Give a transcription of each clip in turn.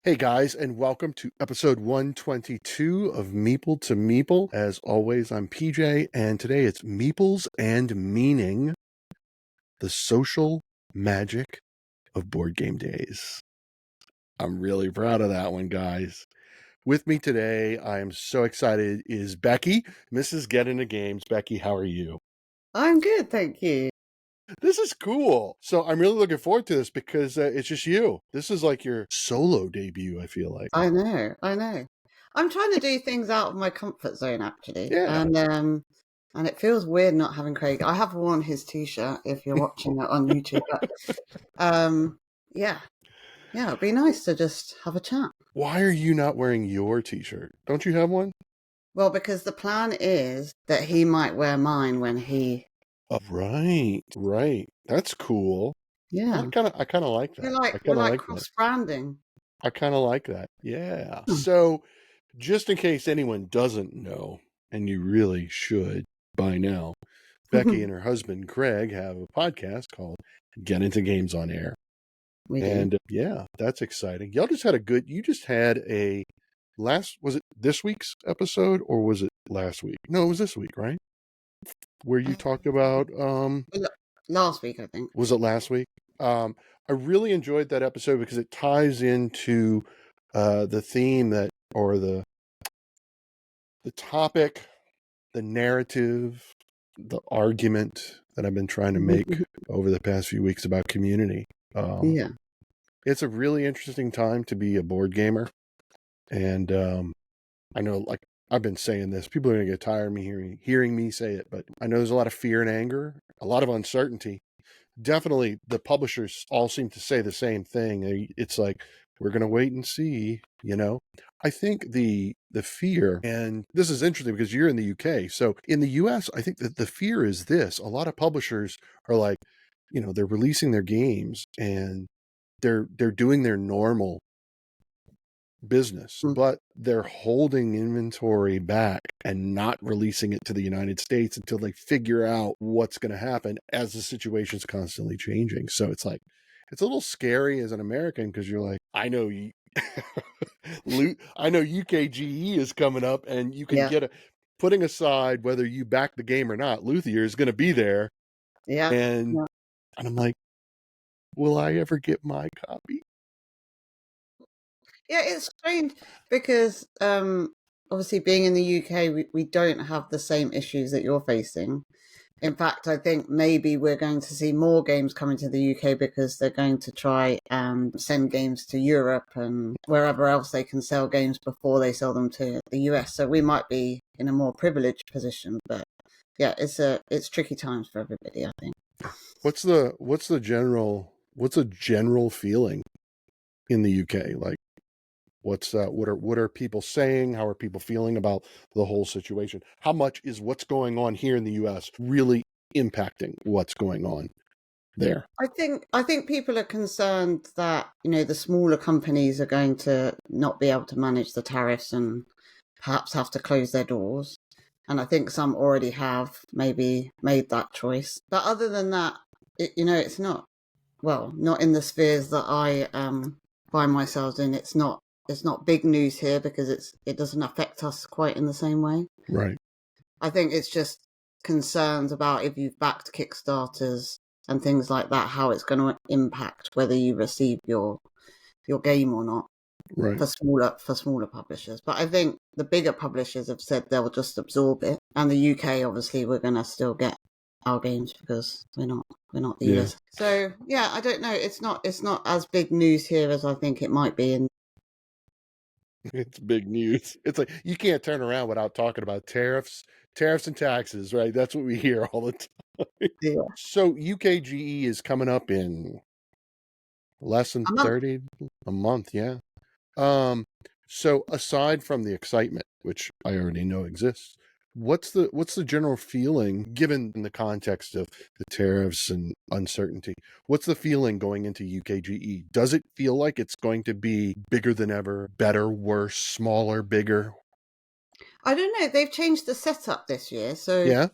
Hey guys, and welcome to episode 122 of Meeple to Meeple. As always, I'm PJ, and today it's Meeples and Meaning, the social magic of board game days. I'm really proud of that one, guys. With me today, I am so excited, is Becky, Mrs. Get Into Games. Becky, how are you? I'm good, thank you. This is cool. So I'm really looking forward to this because it's just you. This is like your solo debut, I feel like. I know. I'm trying to do things out of my comfort zone, actually, Yeah. and it feels weird not having Craig. I have worn his T-shirt if you're watching it on YouTube, but yeah, it'd be nice to just have a chat. Why are you not wearing your t-shirt? Don't you have one? Well, because the plan is that he might wear mine when he. Oh, right. That's cool. Yeah, I kind of like that. I we're kind of like like that. cross branding. I kind of like that. Yeah. So, just in case anyone doesn't know, and you really should by now, Becky and her husband Craig have a podcast called Get Into Games on Air. We do. And yeah, that's exciting. You just had a was it this week's episode or was it last week? No, it was this week, right? Where you talked about Last week, I think. was it last week? I really enjoyed that episode because it ties into the theme or the topic, the narrative, the argument that I've been trying to make over the past few weeks about community. Yeah. It's a really interesting time to be a board gamer. And I know, like, I've been saying this, people are going to get tired of me hearing me say it, but I know there's a lot of fear and anger, a lot of uncertainty. Definitely, the publishers all seem to say the same thing. It's like, we're going to wait and see, I think the fear, and this is interesting because you're in the UK. So in the US, I think that the fear is this. A lot of publishers are like, they're releasing their games and they're doing their normal business, but they're holding inventory back and not releasing it to the United States until they figure out what's going to happen as the situation's constantly changing. So it's like, it's a little scary as an American because you're like, I know I know UKGE is coming up and you can get putting aside whether you back the game or not, Luthier is going to be there. Yeah. And I'm like, will I ever get my copy? Yeah, it's strange because obviously being in the UK, we don't have the same issues that you're facing. In fact, I think maybe we're going to see more games coming to the UK because they're going to try and send games to Europe and wherever else they can sell games before they sell them to the US. So we might be in a more privileged position, but yeah, it's tricky times for everybody, I think. What's the general feeling in the UK? Like, what are people saying? How are people feeling about the whole situation? How much is what's going on here in the US really impacting what's going on there? I think people are concerned that, the smaller companies are going to not be able to manage the tariffs and perhaps have to close their doors. And I think some already have maybe made that choice. But other than that, it's not in the spheres that I find myself in. It's not big news here because it doesn't affect us quite in the same way. Right. I think it's just concerns about if you've backed Kickstarters and things like that, how it's going to impact whether you receive your game or not. Right. For smaller publishers. But I think the bigger publishers have said they'll just absorb it. And the UK, obviously, we're going to still get our games because we're not the US. So yeah, I don't know. It's not as big news here as I think it might be. It's big news. It's like you can't turn around without talking about tariffs and taxes, right? That's what we hear all the time. Yeah. So UKGE is coming up in less than 30 a month, yeah. So aside from the excitement, which I already know exists, what's the general feeling given in the context of the tariffs and uncertainty? What's the feeling going into UKGE? Does it feel like it's going to be bigger than ever, better, worse, smaller, bigger? I don't know. They've changed the setup this year. So yeah,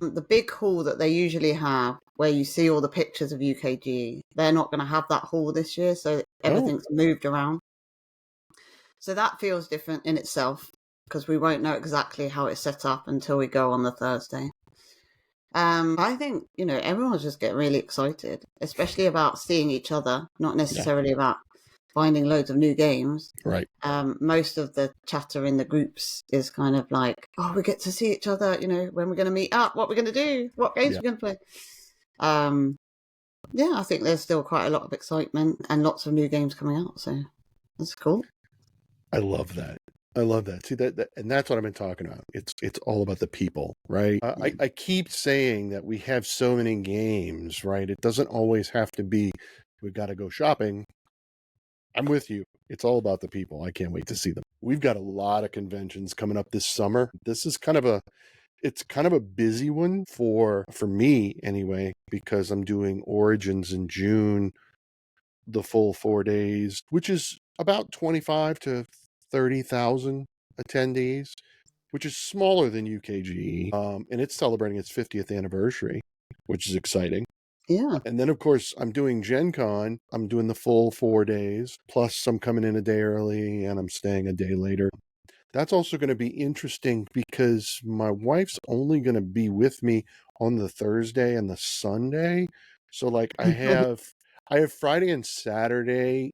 the big hall that they usually have where you see all the pictures of UKGE, they're not going to have that hall this year. So everything's moved around. So that feels different in itself because we won't know exactly how it's set up until we go on the Thursday. I think, everyone's just getting really excited, especially about seeing each other, not necessarily about finding loads of new games. Right. Most of the chatter in the groups is kind of like, oh, we get to see each other, when we're going to meet up, what we're going to do, what games we're going to play. I think there's still quite a lot of excitement and lots of new games coming out. So that's cool. I love that. See that, and that's what I've been talking about. It's all about the people, right? I keep saying that we have so many games, right? It doesn't always have to be we've got to go shopping. I'm with you. It's all about the people. I can't wait to see them. We've got a lot of conventions coming up this summer. This is kind of a busy one for me anyway, because I'm doing Origins in June, the full 4 days, which is about 25 to 30,000 attendees, which is smaller than UKGE, and it's celebrating its 50th anniversary, which is exciting. Yeah. And then, of course, I'm doing Gen Con. I'm doing the full 4 days, plus I'm coming in a day early and I'm staying a day later. That's also going to be interesting because my wife's only going to be with me on the Thursday and the Sunday. So, like, I have Friday and Saturday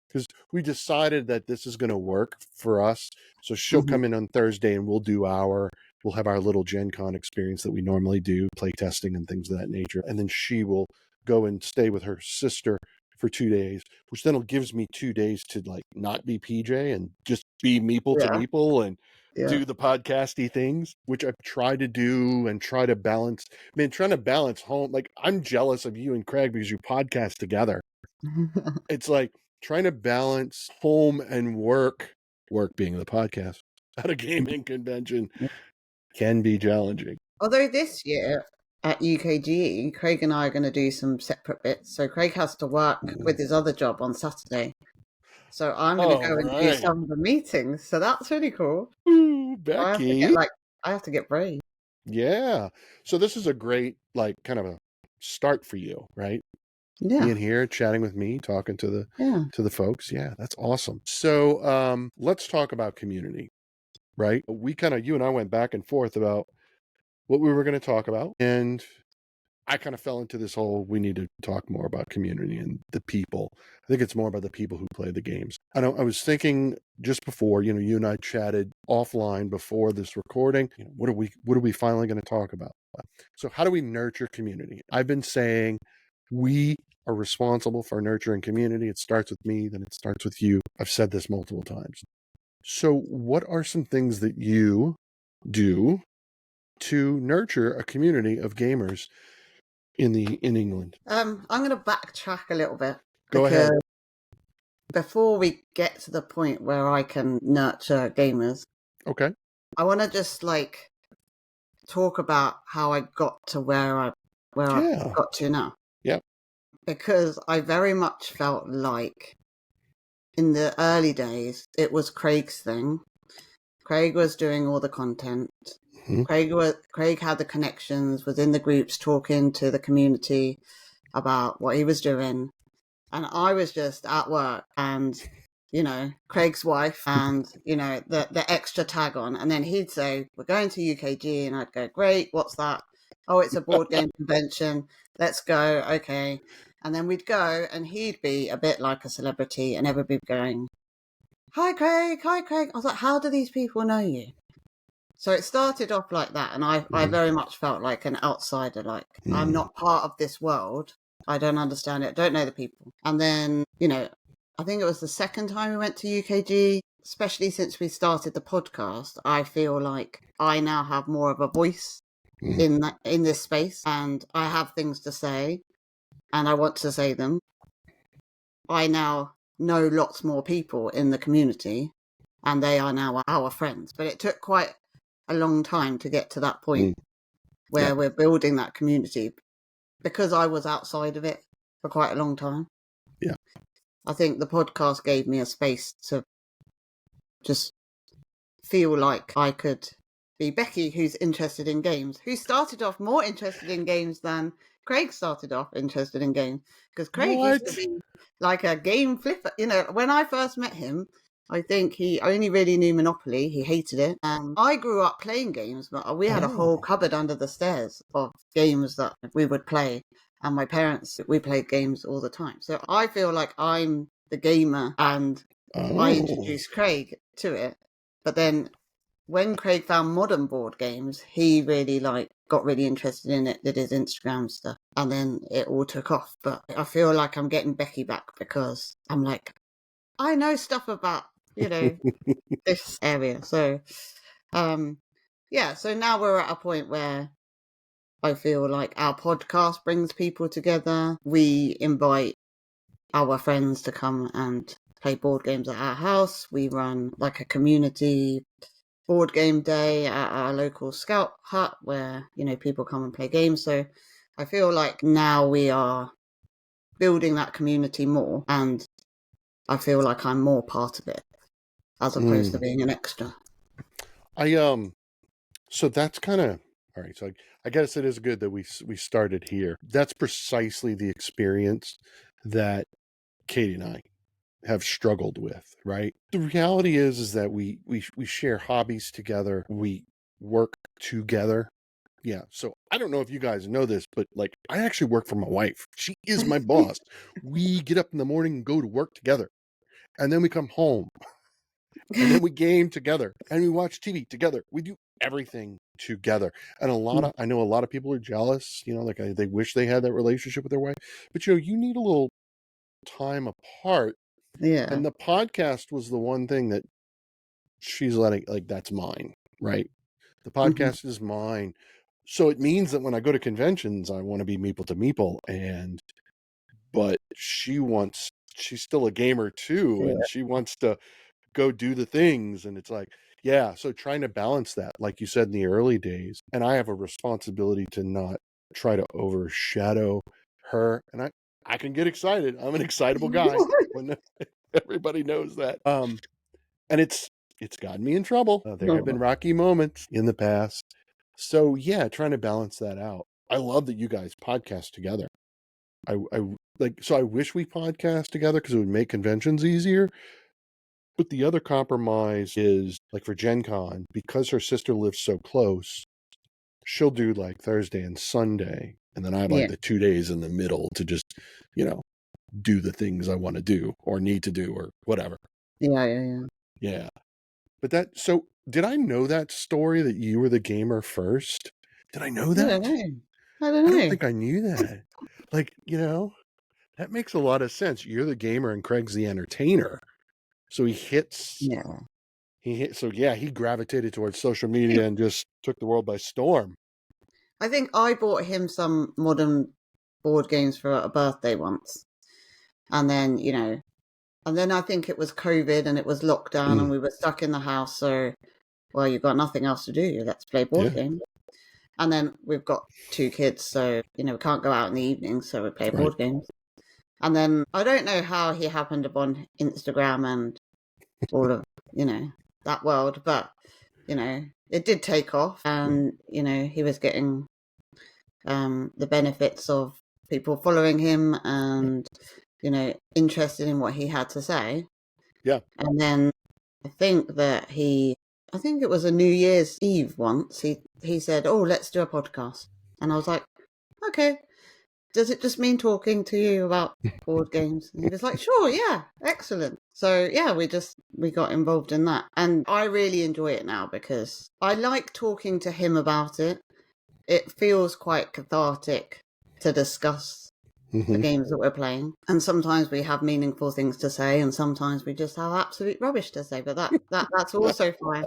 because we decided that this is going to work for us. So she'll come in on Thursday and we'll have our little Gen Con experience that we normally do, play testing and things of that nature. And then she will go and stay with her sister for 2 days, which then gives me 2 days to like not be PJ and just be Meeple to Meeple and do the podcasty things, which I've tried to do and try to balance. Trying to balance home. Like, I'm jealous of you and Craig because you podcast together. It's like trying to balance home and work being the podcast at a gaming convention can be challenging. Although this year at UKGE, Craig and I are going to do some separate bits. So Craig has to work with his other job on Saturday. So I'm going to go and do some of the meetings. So that's really cool. Ooh, Becky. I have to get brave. Yeah. So this is a great, kind of a start for you, right? Yeah. Being here, chatting with me, talking to the folks. Yeah, that's awesome. So let's talk about community, right? You and I went back and forth about what we were going to talk about. And I kind of fell into this whole, we need to talk more about community and the people. I think it's more about the people who play the games. I was thinking just before, you and I chatted offline before this recording, what are we finally going to talk about? So how do we nurture community? I've been saying we are responsible for nurturing community. It starts with me, then it starts with you. I've said this multiple times. So what are some things that you do to nurture a community of gamers in England? I'm going to backtrack a little bit. Go ahead. Before we get to the point where I can nurture gamers, okay, I want to just talk about how I got to where I've got to now. Yep. Because I very much felt like in the early days it was Craig's thing. Craig was doing all the content. Craig had the connections, was in the groups talking to the community about what he was doing. And I was just at work and, Craig's wife and, the extra tag on. And then he'd say, we're going to UKG. And I'd go, great, what's that? Oh, it's a board game convention. Let's go. Okay. And then we'd go and he'd be a bit like a celebrity and everybody going, hi, Craig. Hi, Craig. I was like, how do these people know you? So it started off like that, and I very much felt like an outsider, I'm not part of this world. I don't understand it. I don't know the people. And then, I think it was the second time we went to UKG, especially since we started the podcast, I feel like I now have more of a voice in this space, and I have things to say, and I want to say them. I now know lots more people in the community, and they are now our friends. But it took quite a long time to get to that point where we're building that community, because I was outside of it for quite a long time. Yeah. I think the podcast gave me a space to just feel like I could be Becky, who's interested in games, who started off more interested in games than Craig started off interested in games, because Craig used to be like a game flipper. When I first met him, I think he only really knew Monopoly. He hated it. And I grew up playing games, but we had a whole cupboard under the stairs of games that we would play. And my parents, we played games all the time. So I feel like I'm the gamer, and I introduced Craig to it. But then when Craig found modern board games, he really got really interested in it, did his Instagram stuff, and then it all took off. But I feel like I'm getting Becky back because I'm like, I know stuff about, this area. So, yeah, so now we're at a point where I feel like our podcast brings people together. We invite our friends to come and play board games at our house. We run like a community board game day at our local scout hut where, people come and play games. So I feel like now we are building that community more, and I feel like I'm more part of it as opposed to being an extra. So that's kind of all right. So I guess it is good that we started here. That's precisely the experience that Katie and I have struggled with, right? The reality is that we share hobbies together. We work together. Yeah. So I don't know if you guys know this, but like I actually work for my wife. She is my boss. We get up in the morning and go to work together. And then we come home. And then we game together and we watch TV together. We do everything together. And I know a lot of people are jealous, like they wish they had that relationship with their wife. But you need a little time apart. Yeah. And the podcast was the one thing that she's letting, like, that's mine, right? The podcast is mine. So it means that when I go to conventions, I want to be meeple to meeple. But she's still a gamer too. Yeah. And she wants to go do the things. And it's like, yeah. So trying to balance that, like you said, in the early days. And I have a responsibility to not try to overshadow her. And I can get excited. I'm an excitable guy. When everybody knows that. And it's gotten me in trouble. There have been rocky moments in the past. So yeah, trying to balance that out. I love that you guys podcast together. I wish we podcast together because it would make conventions easier. But the other compromise is, like, for Gen Con, because her sister lives so close, she'll do like Thursday and Sunday. And then I have like the 2 days in the middle to just, do the things I want to do or need to do or whatever. Yeah. But so did I know that story that you were the gamer first? Did I know that? I don't know. I don't think I knew that. Like, that makes a lot of sense. You're the gamer and Craig's the entertainer. So he gravitated towards social media and just took the world by storm. I think I bought him some modern board games for a birthday once. And then, I think it was COVID and it was lockdown and we were stuck in the house. So, well, you've got nothing else to do. Let's play board games. And then we've got 2 kids. So, we can't go out in the evening. So we play board games. And then I don't know how he happened upon Instagram and all of, that world. But, it did take off. And, he was getting the benefits of people following him and, interested in what he had to say. Yeah. And then I think it was a New Year's Eve once, he said, "Oh, let's do a podcast." And I was like, "Okay. Does it just mean talking to you about board games?" And he was like, "Sure, yeah, excellent." So yeah, we got involved in that. And I really enjoy it now because I like talking to him about it. It feels quite cathartic to discuss the games that we're playing. And sometimes we have meaningful things to say, and sometimes we just have absolute rubbish to say. But that's also fine.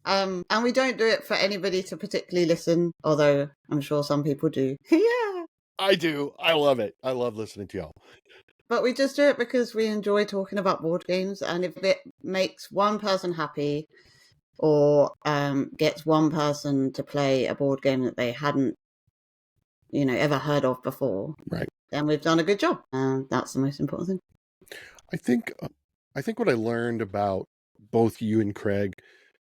And we don't do it for anybody to particularly listen, although I'm sure some people do. Yeah. I do. I love it. I love listening to y'all. But we just do it because we enjoy talking about board games, and if it makes one person happy or gets one person to play a board game that they hadn't ever heard of before, right, then we've done a good job, and that's the most important thing. I think what I learned about both you and Craig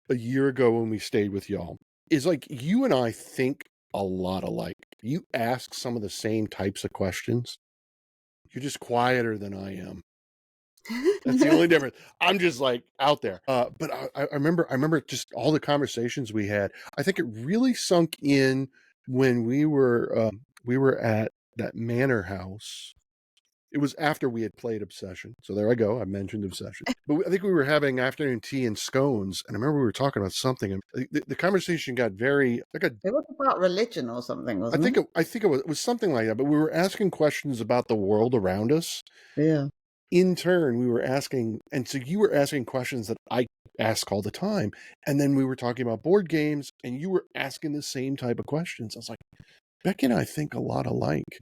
a year ago when we stayed with y'all is, like, you and I think a lot alike. You ask some of the same types of questions. You're just quieter than I am. That's the only difference. I'm just like out there. But I remember just all the conversations we had. I think it really sunk in when we were at that manor house. It was after we had played Obsession. So there I go. I mentioned Obsession. But I think we were having afternoon tea and scones. And I remember we were talking about something. And the conversation got very... It was about religion or something, wasn't it? I think it was something like that. But we were asking questions about the world around us. Yeah. In turn, we were asking... And so you were asking questions that I ask all the time. And then we were talking about board games. And you were asking the same type of questions. I was like, Becky and I think a lot alike.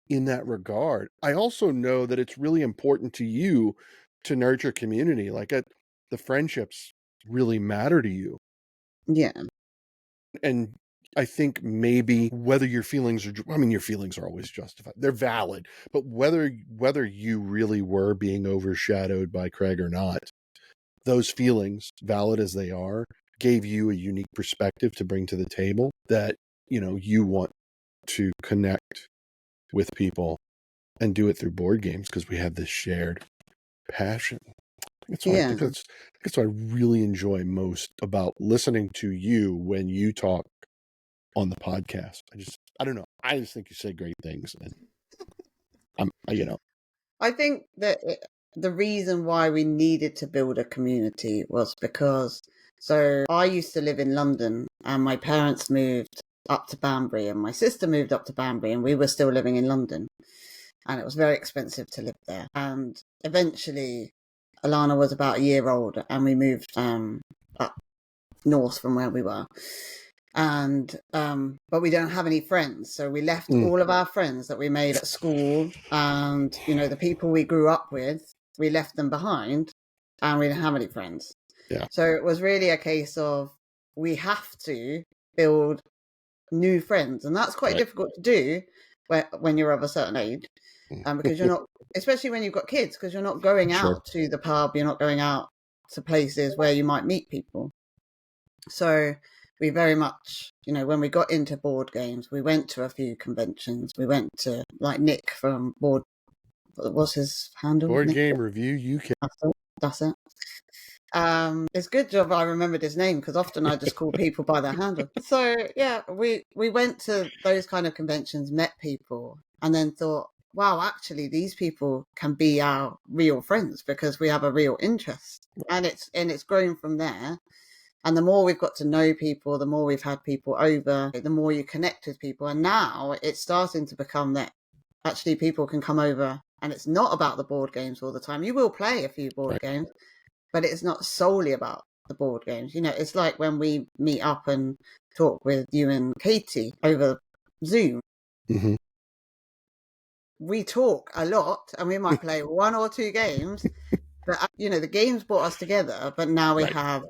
In that regard. I also know that it's really important to you to nurture community. Like the friendships really matter to you. Yeah. And I think maybe whether your feelings are, I mean, your feelings are always justified. They're valid, but whether you really were being overshadowed by Craig or not, those feelings, valid as they are, gave you a unique perspective to bring to the table that, you want to connect with people and do it through board games because we have this shared passion. I think that's what I really enjoy most about listening to you when you talk on the podcast. I don't know. I just think you say great things, and I think that the reason why we needed to build a community was because, so I used to live in London and my parents moved up to Banbury and my sister moved up to Banbury and we were still living in London and it was very expensive to live there. And eventually Alana was about a year old and we moved up north from where we were. And but we don't have any friends, so we left all of our friends that we made at school and the people we grew up with, we left them behind and we didn't have any friends. So it was really a case of we have to build new friends, and that's quite difficult to do when you're of a certain age, because you're not, especially when you've got kids, because you're not going out to the pub, you're not going out to places where you might meet people. So we very much, when we got into board games, we went to a few conventions. We went to, like, Nick from Board, what was his handle? Board Nick? Game Review UK. That's it. It's a good job I remembered his name because often I just call people by their handle. So yeah, we went to those kind of conventions, met people, and then thought, wow, actually these people can be our real friends because we have a real interest, and it's grown from there. And the more we've got to know people, the more we've had people over, the more you connect with people. And now it's starting to become that actually people can come over and it's not about the board games all the time. You will play a few board games, but it's not solely about the board games. It's like when we meet up and talk with you and Katie over Zoom. Mm-hmm. We talk a lot and we might play one or two games, but the games brought us together, but now we have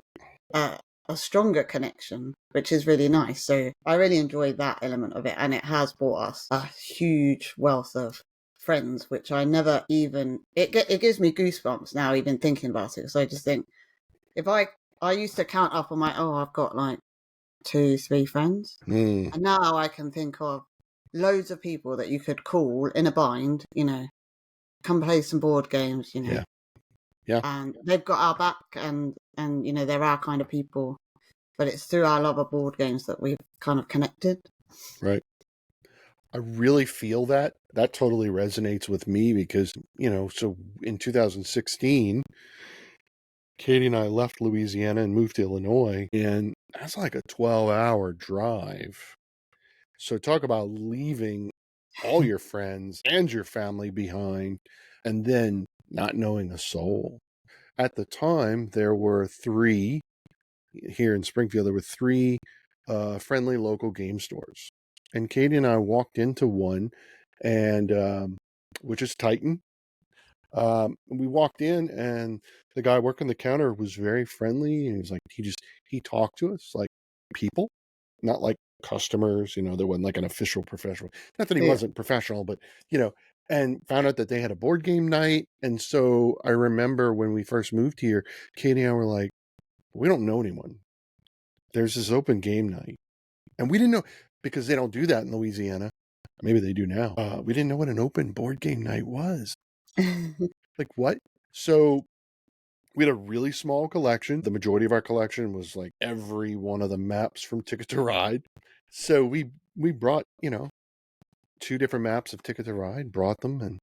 a stronger connection, which is really nice. So I really enjoyed that element of it, and it has brought us a huge wealth of friends, which I never even, it gives me goosebumps now even thinking about it. So I just think, if I used to count up on I've got like 2-3 friends, and now I can think of loads of people that you could call in a bind, come play some board games, Yeah. And they've got our back, and they're our kind of people. But it's through our love of board games that we've kind of connected. Right. I really feel that. That totally resonates with me because, so in 2016, Katie and I left Louisiana and moved to Illinois, and that's like a 12-hour drive. So talk about leaving all your friends and your family behind and then not knowing a soul. At the time, there were 3 here in Springfield. There were 3 friendly local game stores, and Katie and I walked into one, and which is Titan. We walked in, and the guy working the counter was very friendly. And he was like, he talked to us like people, not like customers. There wasn't like an official professional. Not that he wasn't professional, but and found out that they had a board game night. And so I remember when we first moved here, Katie and I were like, we don't know anyone. There's this open game night, and we didn't know, because they don't do that in Louisiana. Maybe they do now. We didn't know what an open board game night was. Like, what? So we had a really small collection. The majority of our collection was like every one of the maps from Ticket to Ride. So we brought, 2 different maps of Ticket to Ride, brought them and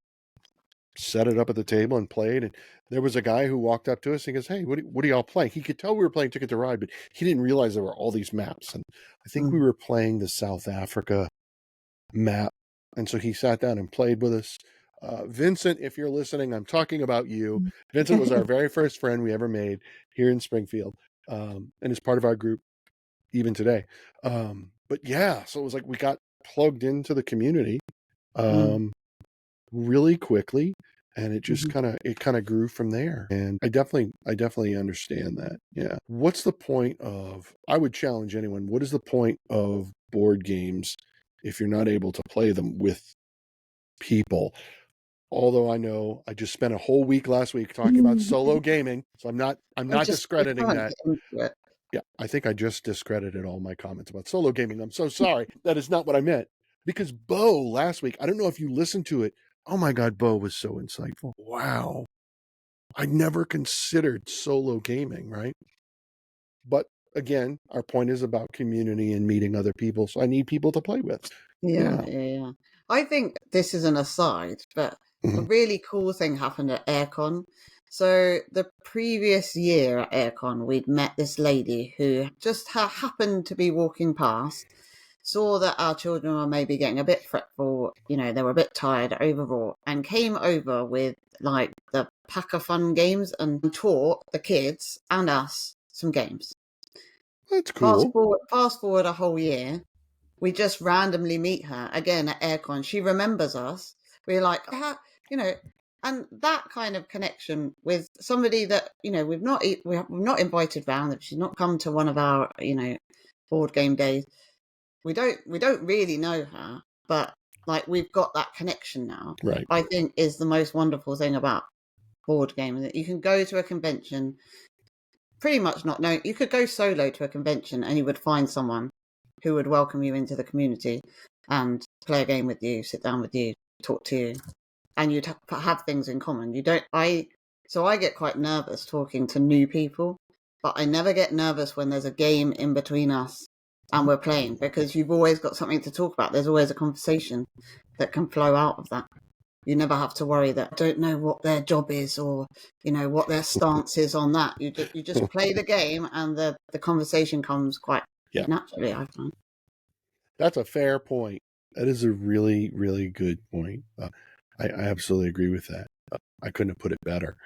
set it up at the table and played. And there was a guy who walked up to us and he goes, "Hey, what are y'all playing?" He could tell we were playing Ticket to Ride, but he didn't realize there were all these maps. And I think we were playing the South Africa map. And so he sat down and played with us. Vincent, if you're listening, I'm talking about you. Vincent was our very first friend we ever made here in Springfield, and is part of our group even today. But yeah, so it was like we got plugged into the community really quickly, and it just kind of grew from there. And I definitely understand that. Yeah. What's the point of, I would challenge anyone, what is the point of board games if you're not able to play them with people? Although I know I just spent a whole week last week talking about solo gaming, so I'm not discrediting that. Yeah, I think I just discredited all my comments about solo gaming. I'm so sorry. That is not what I meant. Because Bo last week, I don't know if you listened to it. Oh my God, Bo was so insightful. Wow. I never considered solo gaming, right? But again, our point is about community and meeting other people. So I need people to play with. Yeah. I think this is an aside, but a really cool thing happened at Aircon. So the previous year at Aircon, we'd met this lady who just happened to be walking past, saw that our children were maybe getting a bit fretful, they were a bit tired, overwrought, and came over with like the pack of fun games and taught the kids and us some games. That's cool. Fast forward a whole year. We just randomly meet her again at Aircon. She remembers us. We're like, and that kind of connection with somebody that we've not invited round. She's not come to one of our board game days. We don't really know her, but like we've got that connection now. Right. I think is the most wonderful thing about board gaming, that you can go to a convention pretty much not knowing. You could go solo to a convention and you would find someone who would welcome you into the community and play a game with you, sit down with you, talk to you, and you'd have things in common. So I get quite nervous talking to new people, but I never get nervous when there's a game in between us and we're playing, because you've always got something to talk about. There's always a conversation that can flow out of that. You never have to worry that I don't know what their job is or, what their stance is on that. You just play the game and the conversation comes quite naturally, I find. That's a fair point. That is a really, really good point. I absolutely agree with that. I couldn't have put it better.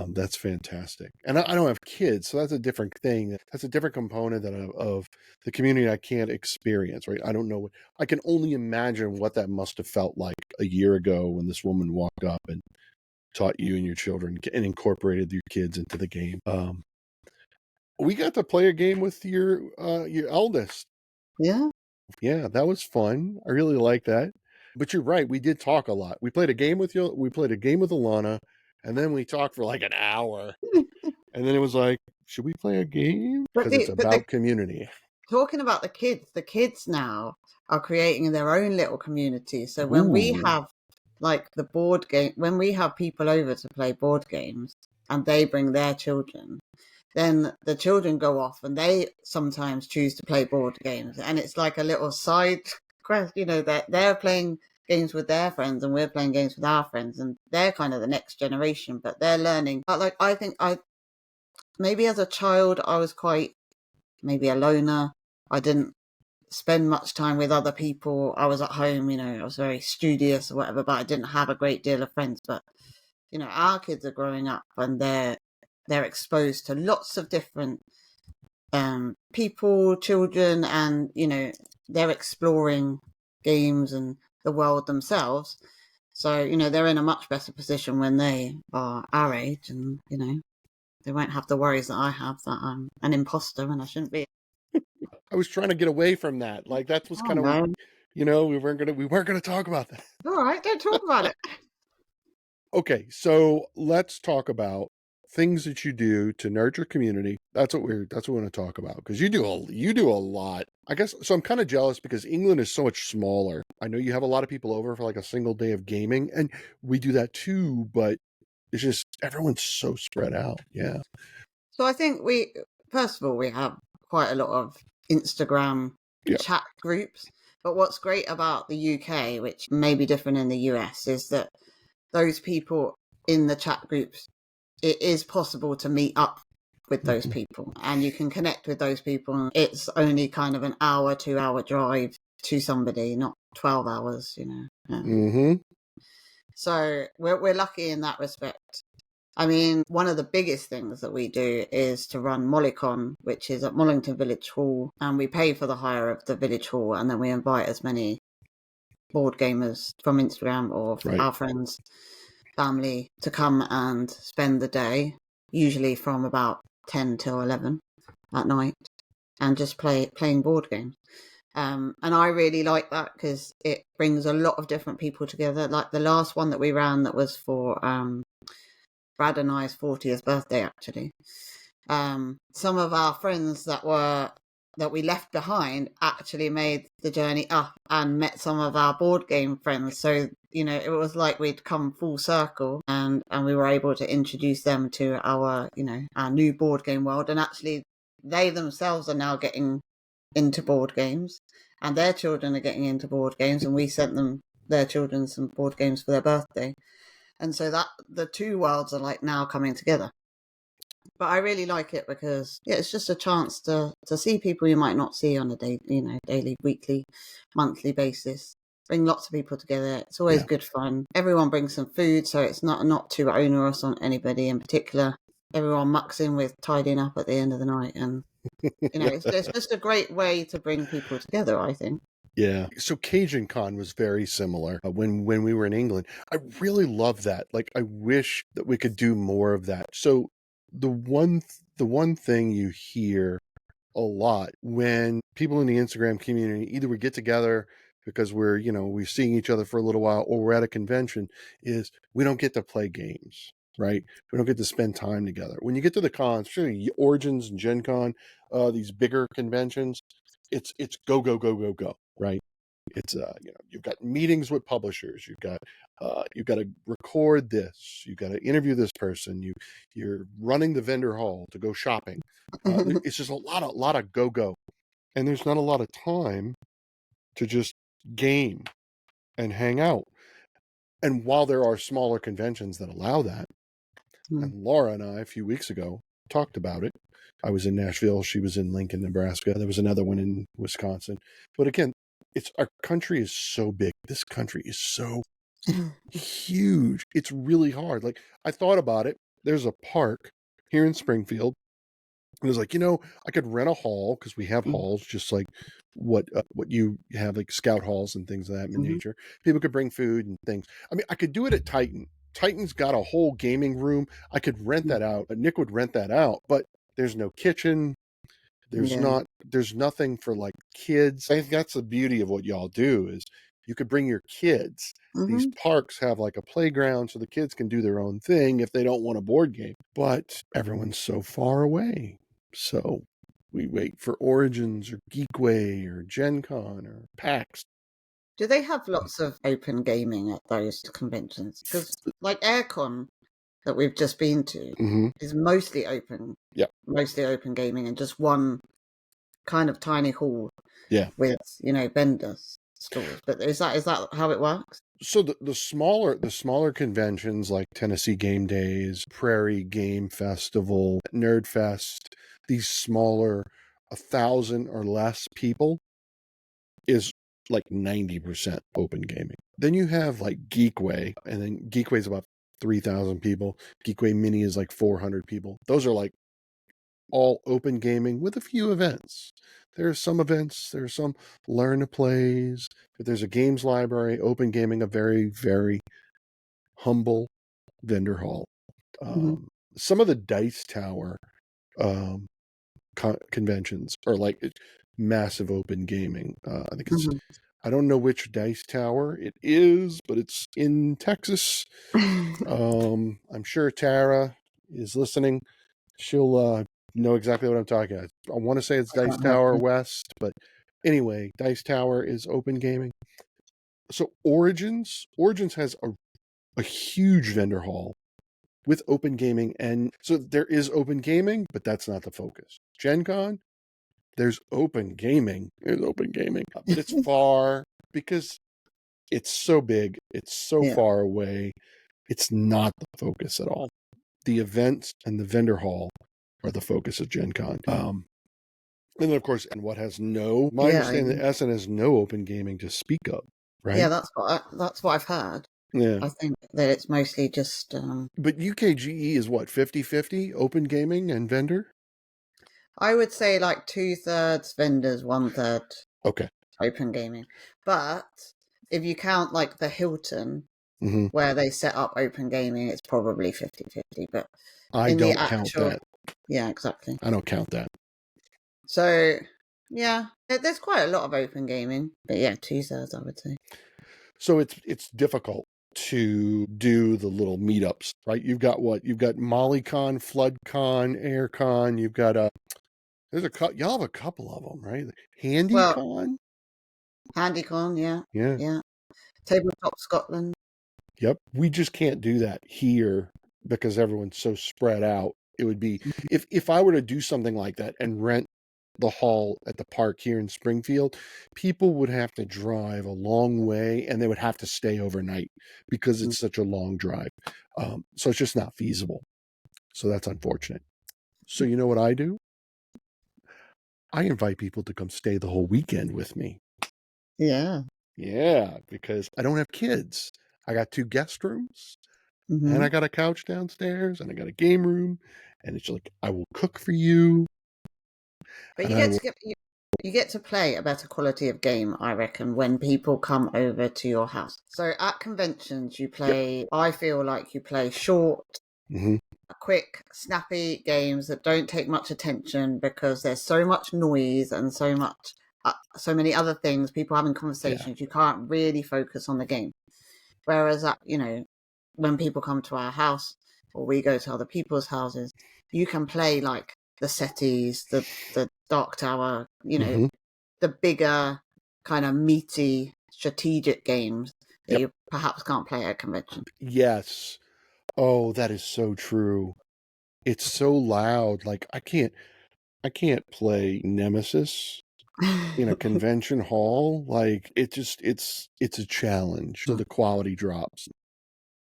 That's fantastic. And I don't have kids, so that's a different thing. That's a different component of the community I can't experience, right? I don't know. I can only imagine what that must have felt like a year ago when this woman walked up and taught you and your children and incorporated your kids into the game. We got to play a game with your eldest. Yeah. Yeah, that was fun. I really like that. But you're right. We did talk a lot. We played a game with you. We played a game with Alana, and then we talked for like an hour. And then it was like, should we play a game? Because it's about community. Talking about the kids now are creating their own little community. So when we have like the board game, when we have people over to play board games and they bring their children, then the children go off and they sometimes choose to play board games. And it's like a little side quest, that they're playing games with their friends and we're playing games with our friends, and they're kind of the next generation, but they're learning. But like, I think maybe as a child, I was quite maybe a loner. I didn't spend much time with other people. I was at home, I was very studious or whatever, but I didn't have a great deal of friends. But, our kids are growing up and they're exposed to lots of different people, children, and, they're exploring games and the world themselves. So, they're in a much better position when they are our age, and, they won't have the worries that I have, that I'm an imposter and I shouldn't be. I was trying to get away from that. Like that was kind of, we weren't gonna talk about that. All right, don't talk about it. Okay, so let's talk about things that you do to nurture community. That's what we want to talk about, because you do a lot. I guess so. I'm kind of jealous because England is so much smaller. I know you have a lot of people over for like a single day of gaming, and we do that too, but it's just everyone's so spread out. Yeah. So I think first of all, we have quite a lot of Instagram Yeah. chat groups. But what's great about the UK, which may be different in the US, is that those people in the chat groups, it is possible to meet up with those people and you can connect with those people. It's only kind of an hour, 2 hour drive to somebody, not 12 hours, you know. Mm-hmm. So we're lucky in that respect. I mean, one of the biggest things that we do is to run Mollycon, which is at Mollington Village Hall, and we pay for the hire of the village hall, and then we invite as many board gamers from Instagram or our friends, family, to come and spend the day, usually from about 10 till 11 at night, and just playing board games. And I really like that because it brings a lot of different people together. Like the last one that we ran that was for Brad and I's 40th birthday, actually. Some of our friends that we left behind actually made the journey up and met some of our board game friends. So, you know, it was like we'd come full circle and we were able to introduce them to our, you know, our new board game world. And actually they themselves are now getting into board games and their children are getting into board games, and we sent them their children some board games for their birthday. And so that the two worlds are like now coming together. But I really like it because it's just a chance to see people you might not see on a daily, weekly, monthly basis. Bring lots of people together. It's always good fun. Everyone brings some food, so it's not too onerous on anybody in particular. Everyone mucks in with tidying up at the end of the night, and you know, it's just a great way to bring people together, I think. Yeah. So Cajun Con was very similar when we were in England. I really love that. Like, I wish that we could do more of that. So the one thing you hear a lot when people in the Instagram community either we get together because we're seeing each other for a little while or we're at a convention is we don't get to play games, right? We don't get to spend time together. When you get to the cons, especially Origins and Gen Con, these bigger conventions, it's go go go go go, right? It's you've got meetings with publishers, you've got to record this, you've got to interview this person, you're running the vendor hall to go shopping. It's just a lot of go go, and there's not a lot of time to just game and hang out. And while there are smaller conventions that allow that, and Laura and I a few weeks ago talked about it. I was in Nashville, she was in Lincoln, Nebraska. There was another one in Wisconsin. But again, our country is so big. This country is so huge. It's really hard. Like, I thought about it. There's a park here in Springfield. And it was like, I could rent a hall because we have halls just like what you have, like scout halls and things of that nature. People could bring food and things. I mean, I could do it at Titan. Titan's got a whole gaming room. I could rent that out. Nick would rent that out, but there's no kitchen. There's nothing for like kids. I think that's the beauty of what y'all do is you could bring your kids. These parks have like a playground so the kids can do their own thing if they don't want a board game. But everyone's so far away. So we wait for Origins or Geekway or Gen Con or PAX. Do they have lots of open gaming at those conventions? Because like Aircon that we've just been to is mostly open. Yeah. Mostly open gaming and just one kind of tiny hall. Yeah. With, vendors stores. But is that how it works? So the smaller conventions like Tennessee Game Days, Prairie Game Festival, Nerd Fest, these smaller 1,000 or less people is like 90% open gaming. Then you have like Geekway, and then Geekway is about 3,000 people. Geekway Mini is like 400 people. Those are like all open gaming with a few events. There are some events, there are some learn to plays, but there's a games library, open gaming, a very, very humble vendor hall. Some of the Dice Tower conventions are like massive open gaming. I think I don't know which Dice Tower it is, but it's in Texas. I'm sure Tara is listening. She'll know exactly what I'm talking about. I want to say it's Dice Tower West, but anyway, Dice Tower is open gaming. So Origins has a huge vendor hall with open gaming. And so there is open gaming, but that's not the focus. Gen Con, there's open gaming. There's open gaming, but it's far because it's so big. It's so far away. It's not the focus at all. The events and the vendor hall are the focus of Gen Con. And then, of course, and what has no, my understanding that Essen has no open gaming to speak of, right? Yeah, that's what I've heard. Yeah. I think that it's mostly just... But UKGE is what, 50-50 open gaming and vendor? I would say like 2/3 vendors, 1/3 Okay. open gaming. But if you count like the Hilton, where they set up open gaming, it's probably 50-50. But I don't count that. Yeah, exactly. I don't count that. So, yeah, there's quite a lot of open gaming. But yeah, 2/3, I would say. So it's difficult to do the little meetups, right? You've got what? You've got MollyCon, FloodCon, AirCon. You've got y'all have a couple of them, right? HandyCon? HandyCon, yeah. Yeah. Yeah. Tabletop Scotland. Yep. We just can't do that here because everyone's so spread out. It would be if I were to do something like that and rent the hall at the park here in Springfield, people would have to drive a long way and they would have to stay overnight because it's such a long drive. So it's just not feasible. So that's unfortunate. So you know what I do? I invite people to come stay the whole weekend with me. Yeah. Yeah, because I don't have kids. I got 2 guest rooms and I got a couch downstairs and I got a game room, and it's like, I will cook for you. But you get to play a better quality of game, I reckon, when people come over to your house. So at conventions, you play, I feel like you play short, quick, snappy games that don't take much attention because there's so much noise and so many other things, people having conversations, you can't really focus on the game. Whereas, when people come to our house or we go to other people's houses, you can play like the setties, the Dark Tower, the bigger kind of meaty strategic games that you perhaps can't play at a convention. Yes. Oh, that is so true. It's so loud. Like I can't play Nemesis in a convention hall. Like it's a challenge. So the quality drops.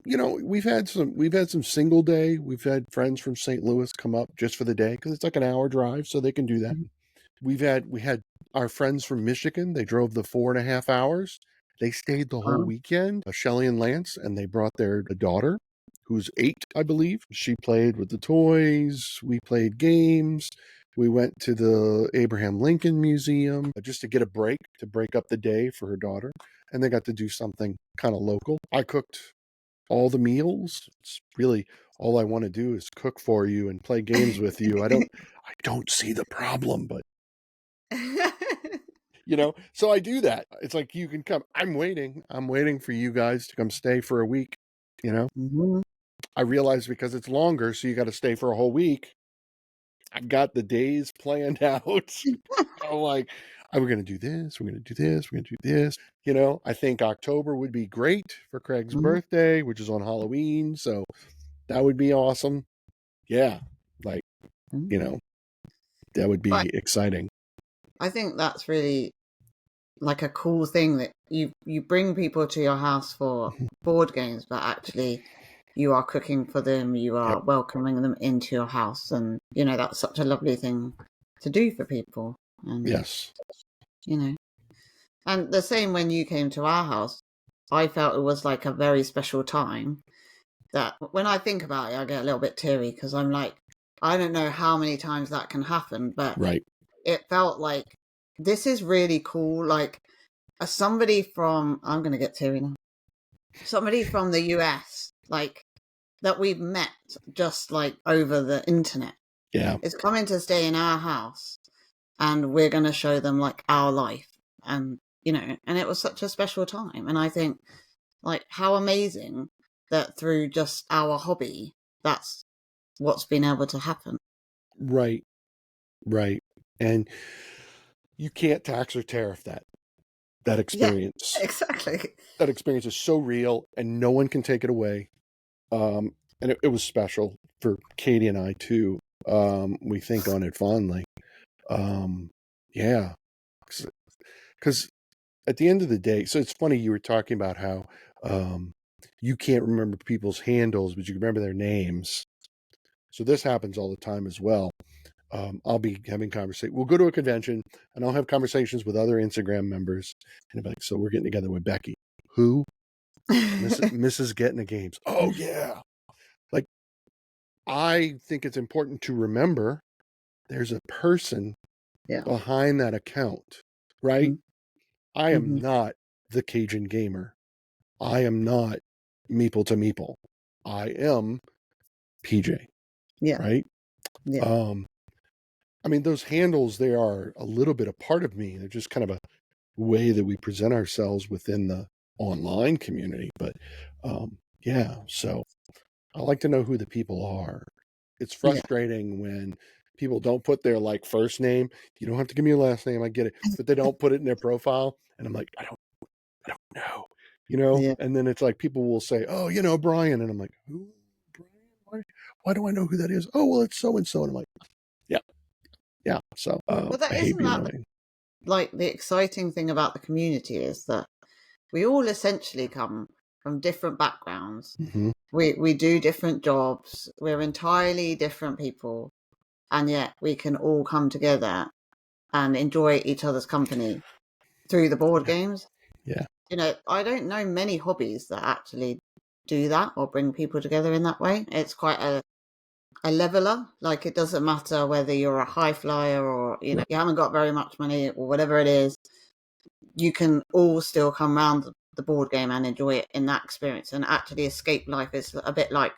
We've had some single day. We've had friends from St. Louis come up just for the day because it's like an hour drive, so they can do that. We had our friends from Michigan. They drove the 4.5 hours. They stayed the whole weekend. Shelly and Lance, and they brought their daughter, who's 8, I believe. She played with the toys. We played games. We went to the Abraham Lincoln Museum just to get a break, to break up the day for her daughter. And they got to do something kind of local. I cooked all the meals. It's really all I want to do is cook for you and play games with you. I don't see the problem, but so I do that. It's like, you can come. I'm waiting for you guys to come stay for a week. I realize because it's longer, so you got to stay for a whole week. I got the days planned out. I'm like, we're going to do this. We're going to do this. We're going to do this. I think October would be great for Craig's birthday, which is on Halloween. So that would be awesome. Yeah. Like, that would be exciting. I think that's really like a cool thing that you bring people to your house for board games, but actually you are cooking for them, you are welcoming them into your house, and that's such a lovely thing to do for people. And, yes. And the same when you came to our house, I felt it was like a very special time that when I think about it, I get a little bit teary because I'm like, I don't know how many times that can happen, but it felt like this is really cool. Like somebody from, I'm going to get teary now, somebody from the US, like that we've met just like over the internet. Yeah. Is coming to stay in our house and we're going to show them like our life. And, and it was such a special time. And I think like how amazing that through just our hobby, that's what's been able to happen. Right. And you can't tax or tariff that experience. Yeah, exactly. That experience is so real and no one can take it away. and it was special for Katie and I too. We think on it fondly. Yeah, because at the end of the day, so it's funny you were talking about how you can't remember people's handles, but you can remember their names. So this happens all the time as well. I'll be having conversations. We'll go to a convention and I'll have conversations with other Instagram members, and I'll be like, "So we're getting together with Becky. Who? Mrs. Getting the Games. Oh yeah." Like, I think it's important to remember there's a person Yeah. behind that account, right? I am not the Cajun gamer. I am not Meeple to Meeple. I am PJ. Yeah. Right? Yeah. I mean, those handles, they are a little bit a part of me. They're just kind of a way that we present ourselves within the online community. But yeah, so I like to know who the people are. It's frustrating when people don't put their like first name. You don't have to give me your last name. I get it, but they don't put it in their profile, and I'm like, I don't know, Yeah. And then it's like people will say, "Oh, Brian," and I'm like, "Who, Brian? Why do I know who that is?" "Oh, well, it's so and so," and I'm like, "Yeah, yeah." So But that I hate isn't being that annoying. like the exciting thing about the community is that we all essentially come from different backgrounds. Mm-hmm. We do different jobs. We're entirely different people, and yet we can all come together and enjoy each other's company through the board games. Yeah. I don't know many hobbies that actually do that or bring people together in that way. It's quite a leveler. Like, it doesn't matter whether you're a high flyer or you haven't got very much money or whatever it is. You can all still come around the board game and enjoy it in that experience and actually escape life. Is a bit like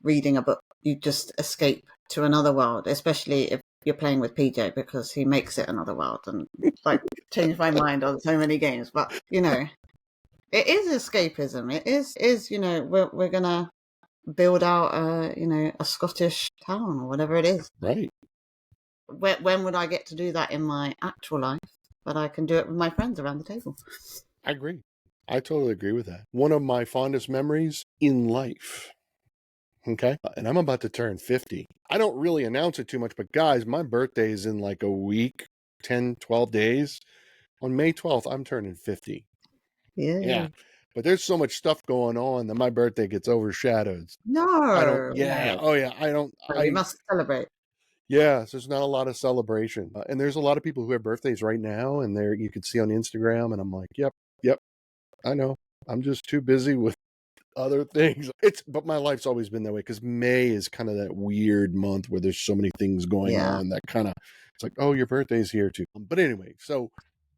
reading a book. You just escape to another world, especially if you're playing with PJ, because he makes it another world and like changed my mind on so many games. But it is escapism. It is we're gonna build out a Scottish town or whatever it is. Right. When would I get to do that in my actual life? But I can do it with my friends around the table. I agree. I totally agree with that. One of my fondest memories in life. Okay. And I'm about to turn 50. I don't really announce it too much, but guys, my birthday is in like a week, 10, 12 days. On May 12th, I'm turning 50. Yeah. But there's so much stuff going on that my birthday gets overshadowed. No. Yeah. Oh, yeah. We must celebrate. Yeah. So there's not a lot of celebration. And there's a lot of people who have birthdays right now, and you can see on Instagram, and I'm like, yep, I know. I'm just too busy with other things. But my life's always been that way because May is kind of that weird month where there's so many things going on that kind of, it's like, oh, your birthday's here too. But anyway, so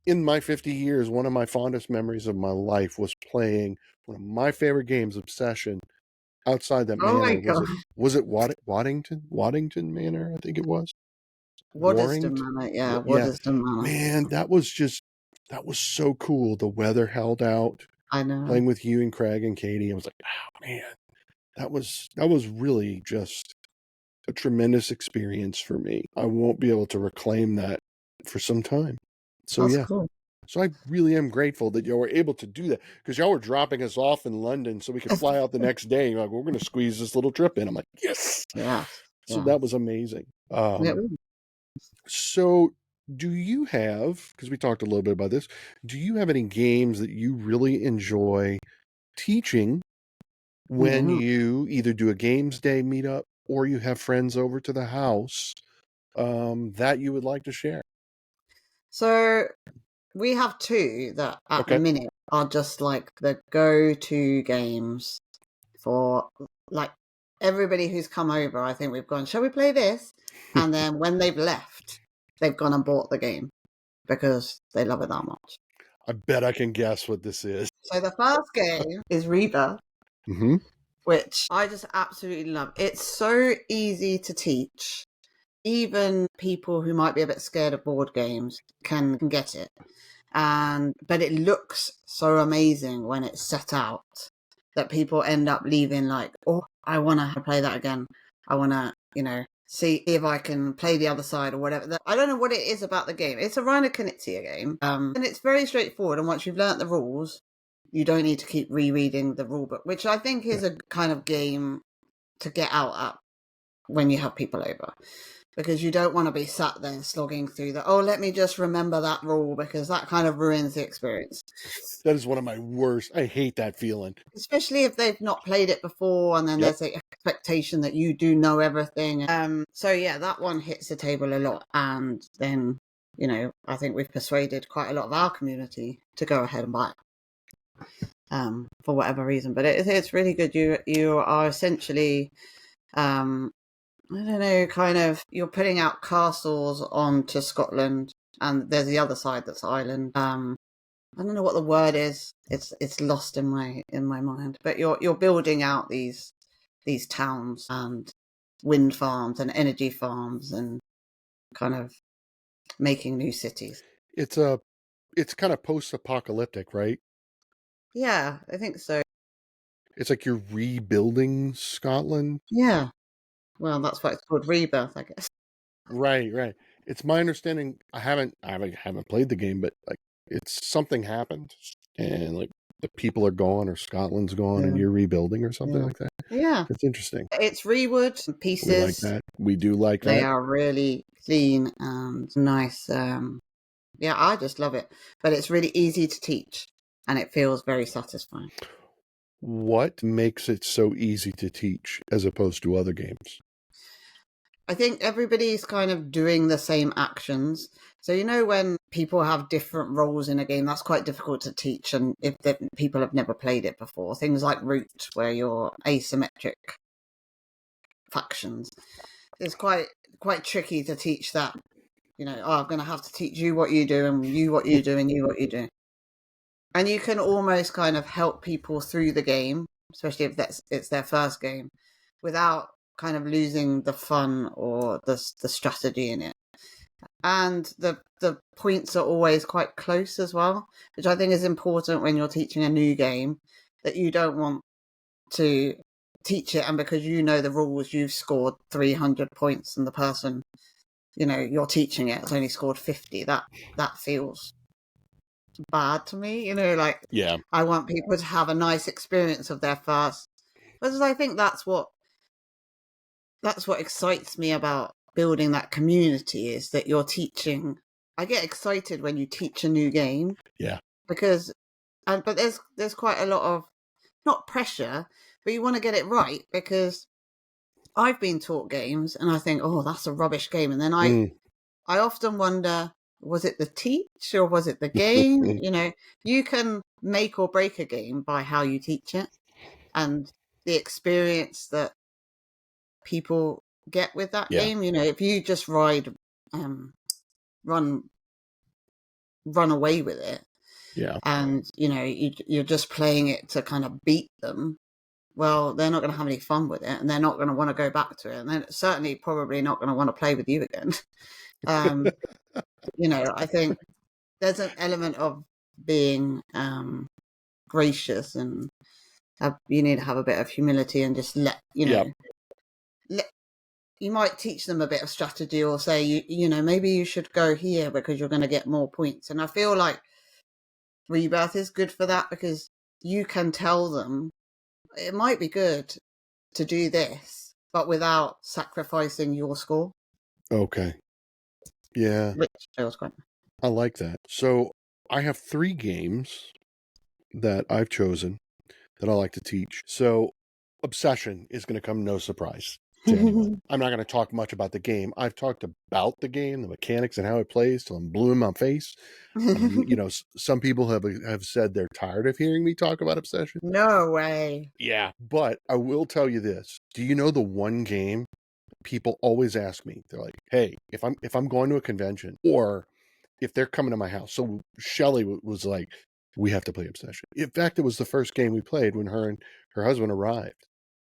in my 50 years, one of my fondest memories of my life was playing one of my favorite games, Obsession, outside that Oh my manor. God. Was it Waddington Manor? I think it was. Waddesdon Warrington? Manor. Yeah, Yeah. Waddesdon Manor. Man, that was so cool. The weather held out. I know. Playing with you and Craig and Katie, I was like, oh man, that was really just a tremendous experience for me. I won't be able to reclaim that for some time. So That's yeah. cool. So I really am grateful that y'all were able to do that because y'all were dropping us off in London so we could fly out the next day. You're like, we're going to squeeze this little trip in. I'm like, yes. Yeah. So that was amazing. Yeah. So do you have, because we talked a little bit about this, do you have any games that you really enjoy teaching when you either do a games day meetup or you have friends over to the house that you would like to share? So we have two that at the minute are just like the go-to games for like everybody who's come over. I think we've gone, shall we play this? And then when they've left, they've gone and bought the game because they love it that much. I bet I can guess what this is. So the first game is Rebirth, Mm-hmm. which I just absolutely love. It's so easy to teach. Even people who might be a bit scared of board games can get it. But it looks so amazing when it's set out that people end up leaving like, oh, I want to play that again. I want to, see if I can play the other side or whatever. I don't know what it is about the game. It's a Reiner Knizia game. And it's very straightforward. And once you've learnt the rules, you don't need to keep rereading the rule book, which I think is a kind of game to get out at when you have people over, because you don't want to be sat there slogging through let me just remember that rule, because that kind of ruins the experience. That is one of my worst. I hate that feeling. Especially if they've not played it before, and then there's an expectation that you do know everything. So yeah, that one hits the table a lot. And then, I think we've persuaded quite a lot of our community to go ahead and buy it. For whatever reason. But it's really good. You are essentially I don't know, kind of, you're putting out castles onto Scotland, and there's the other side that's Ireland. I don't know what the word is. It's lost in my mind. But you're building out these towns and wind farms and energy farms and kind of making new cities. It's kind of post-apocalyptic, right? Yeah, I think so. It's like you're rebuilding Scotland. Yeah. Well, that's why it's called Rebirth, I guess. Right. It's my understanding. I haven't played the game, but like it's something happened, and like the people are gone, or Scotland's gone, and you're rebuilding, or something like that. Yeah, it's interesting. It's rewood pieces. We like that. We do like that. They are really clean and nice. Yeah, I just love it. But it's really easy to teach, and it feels very satisfying. What makes it so easy to teach as opposed to other games? I think everybody's kind of doing the same actions. So, when people have different roles in a game, that's quite difficult to teach. And if people have never played it before, things like Root, where you're asymmetric factions, it's quite tricky to teach that. I'm going to have to teach you what you do, and you what you do, and you what you do. And you can almost kind of help people through the game, especially if it's their first game, without kind of losing the fun or the strategy in it. And the points are always quite close as well, which I think is important when you're teaching a new game, that you don't want to teach it, and because you know the rules, you've scored 300 points, and the person you're teaching it has only scored 50. That feels bad to me. Yeah, I want people to have a nice experience of their first, because I think that's what excites me about building that community, is that you're teaching. I get excited when you teach a new game. Yeah. Because but there's quite a lot of, not pressure, but you want to get it right, because I've been taught games and I think, oh, that's a rubbish game, and then I often wonder, was it the teach or was it the game? You can make or break a game by how you teach it, and the experience that people get with that game. If you just run away with it, and you're just playing it to kind of beat them, well, they're not going to have any fun with it, and they're not going to want to go back to it, and they're certainly probably not going to want to play with you again. I think there's an element of being gracious, and you need to have a bit of humility, and just let you might teach them a bit of strategy, or say, maybe you should go here because you're going to get more points. And I feel like Rebirth is good for that, because you can tell them it might be good to do this, but without sacrificing your score. Okay. Yeah. Which feels quite. I like that. So I have 3 games that I've chosen that I like to teach. So Obsession is going to come no surprise to anyone. I'm not going to talk much about the game. I've talked about the game, the mechanics, and how it plays till I'm blue in my face. Some people have said they're tired of hearing me talk about Obsession. No way. Yeah, but I will tell you this. Do you know the one game people always ask me? They're like, "Hey, if I'm going to a convention, or if they're coming to my house." So Shelly was like, "We have to play Obsession." In fact, it was the first game we played when her and her husband arrived.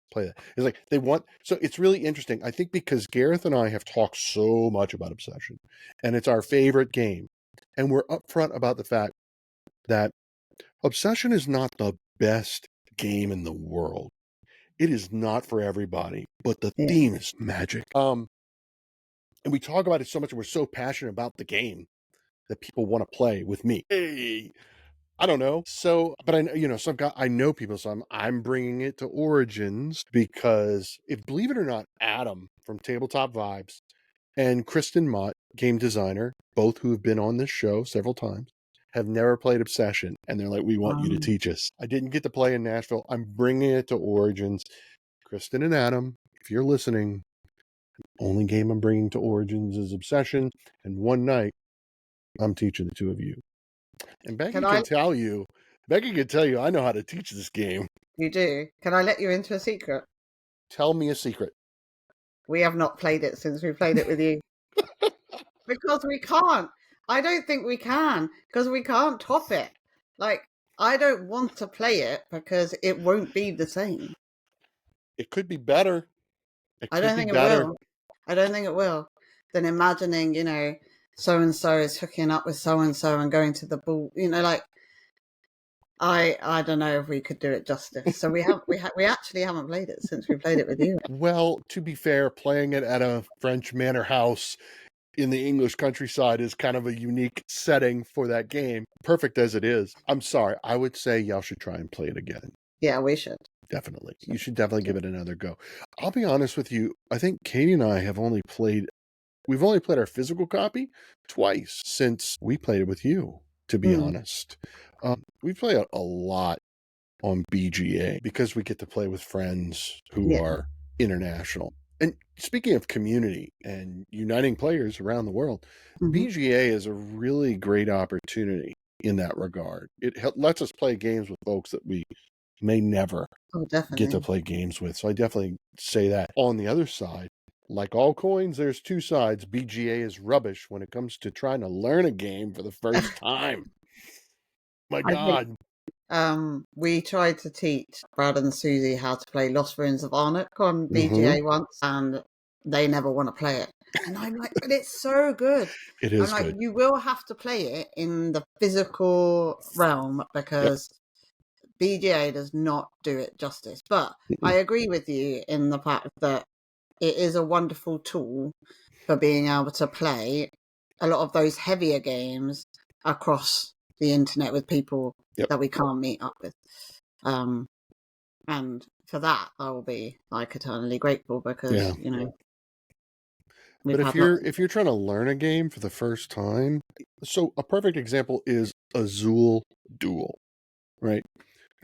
Play that. It's like they want. So it's really interesting. I think because Gareth and I have talked so much about Obsession, and it's our favorite game, and we're upfront about the fact that Obsession is not the best game in the world. It is not for everybody, but the theme is magic. And we talk about it so much, and we're so passionate about the game that people want to play with me. Hey, I don't know. So, but I know, so I know people. So I'm bringing it to Origins because if, believe it or not, Adam from Tabletop Vibes and Kristen Mott, game designer, both who have been on this show several times, have never played Obsession. And they're like, we want you to teach us. I didn't get to play in Nashville. I'm bringing it to Origins. Kristen and Adam, if you're listening, only game I'm bringing to Origins is Obsession. And one night, I'm teaching the two of you. And Becky can tell you, I know how to teach this game. You do? Can I let you into a secret? Tell me a secret. We have not played it since we played it with you. Because we can't. I don't think we can, because we can't top it. Like, I don't want to play it because it won't be the same. It could be better. I don't think it will. I don't think it will. Then imagining, so-and-so is hooking up with so-and-so and going to the ball, like, I don't know if we could do it justice. So we actually haven't played it since we played it with you. Well, to be fair, playing it at a French manor house in the English countryside is kind of a unique setting for that game. Perfect as it is. I'm sorry. I would say y'all should try and play it again. Yeah, we should. Definitely. You should definitely give it another go. I'll be honest with you. I think Katie and I have we've only played our physical copy twice since we played it with you, to be honest. We play a lot on BGA because we get to play with friends who are international. And speaking of community and uniting players around the world, BGA is a really great opportunity in that regard. It lets us play games with folks that we may never get to play games with. So I definitely say that. On the other side, like all coins, there's two sides. BGA is rubbish when it comes to trying to learn a game for the first time. My God. We tried to teach Brad and Susie how to play Lost Ruins of Arnak on BGA once, and they never want to play it. And I'm like, but it's so good. It is I'm like, good. you will have to play it in the physical realm because BGA does not do it justice. But I agree with you in the fact that it is a wonderful tool for being able to play a lot of those heavier games across the internet with people that we can't meet up with. And for that, I will be like eternally grateful because, But if you're trying to learn a game for the first time, so a perfect example is Azul Duel, right?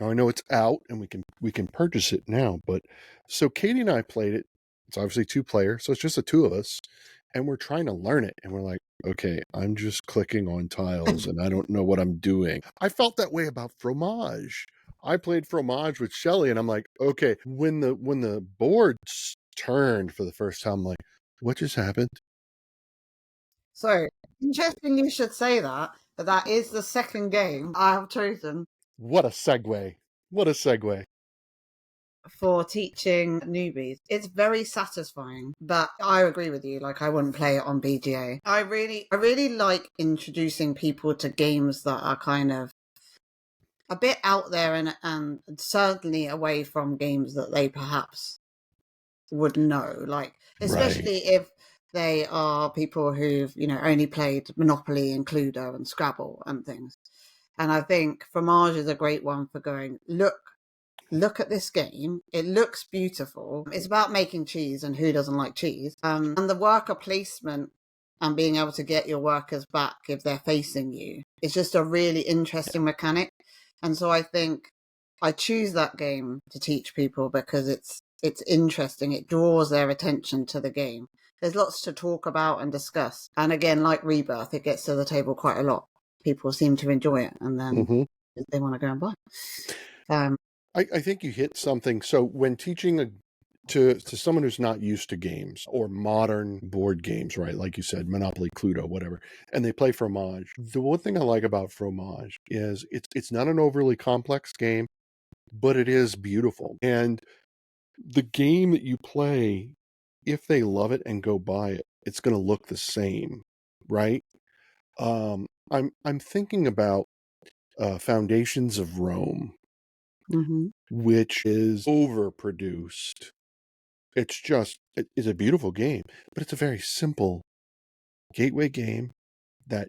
Now I know it's out and we can purchase it now, but so Katie and I played it. It's obviously 2-player, so it's just the two of us, and we're trying to learn it, and we're like, okay, I'm just clicking on tiles and I don't know what I'm doing. I felt that way about Fromage. I played Fromage with Shelly, and I'm like, okay, when the boards turned for the first time, I'm like, what just happened? So interesting you should say that, but that is the second game I have chosen. What a segue. What a segue. For teaching newbies. It's very satisfying, but I agree with you. Like, I wouldn't play it on BGA. I really like introducing people to games that are kind of a bit out there and certainly away from games that they perhaps would know. Like, especially if they are people who've, only played Monopoly and Cluedo and Scrabble and things. And I think Fromage is a great one for going, look at this game. It looks beautiful. It's about making cheese, and who doesn't like cheese? And the worker placement and being able to get your workers back if they're facing you. It's just a really interesting mechanic. And so I think I choose that game to teach people because it's interesting. It draws their attention to the game. There's lots to talk about and discuss. And again, like Rebirth, it gets to the table quite a lot. People seem to enjoy it, and then they want to go and buy. I think you hit something. So when teaching to someone who's not used to games or modern board games, right? Like you said, Monopoly, Cluedo, whatever, and they play Fromage. The one thing I like about Fromage is it's not an overly complex game, but it is beautiful. And the game that you play, if they love it and go buy it, it's going to look the same, right? I'm thinking about Foundations of Rome, which is overproduced. It is a beautiful game, but it's a very simple gateway game that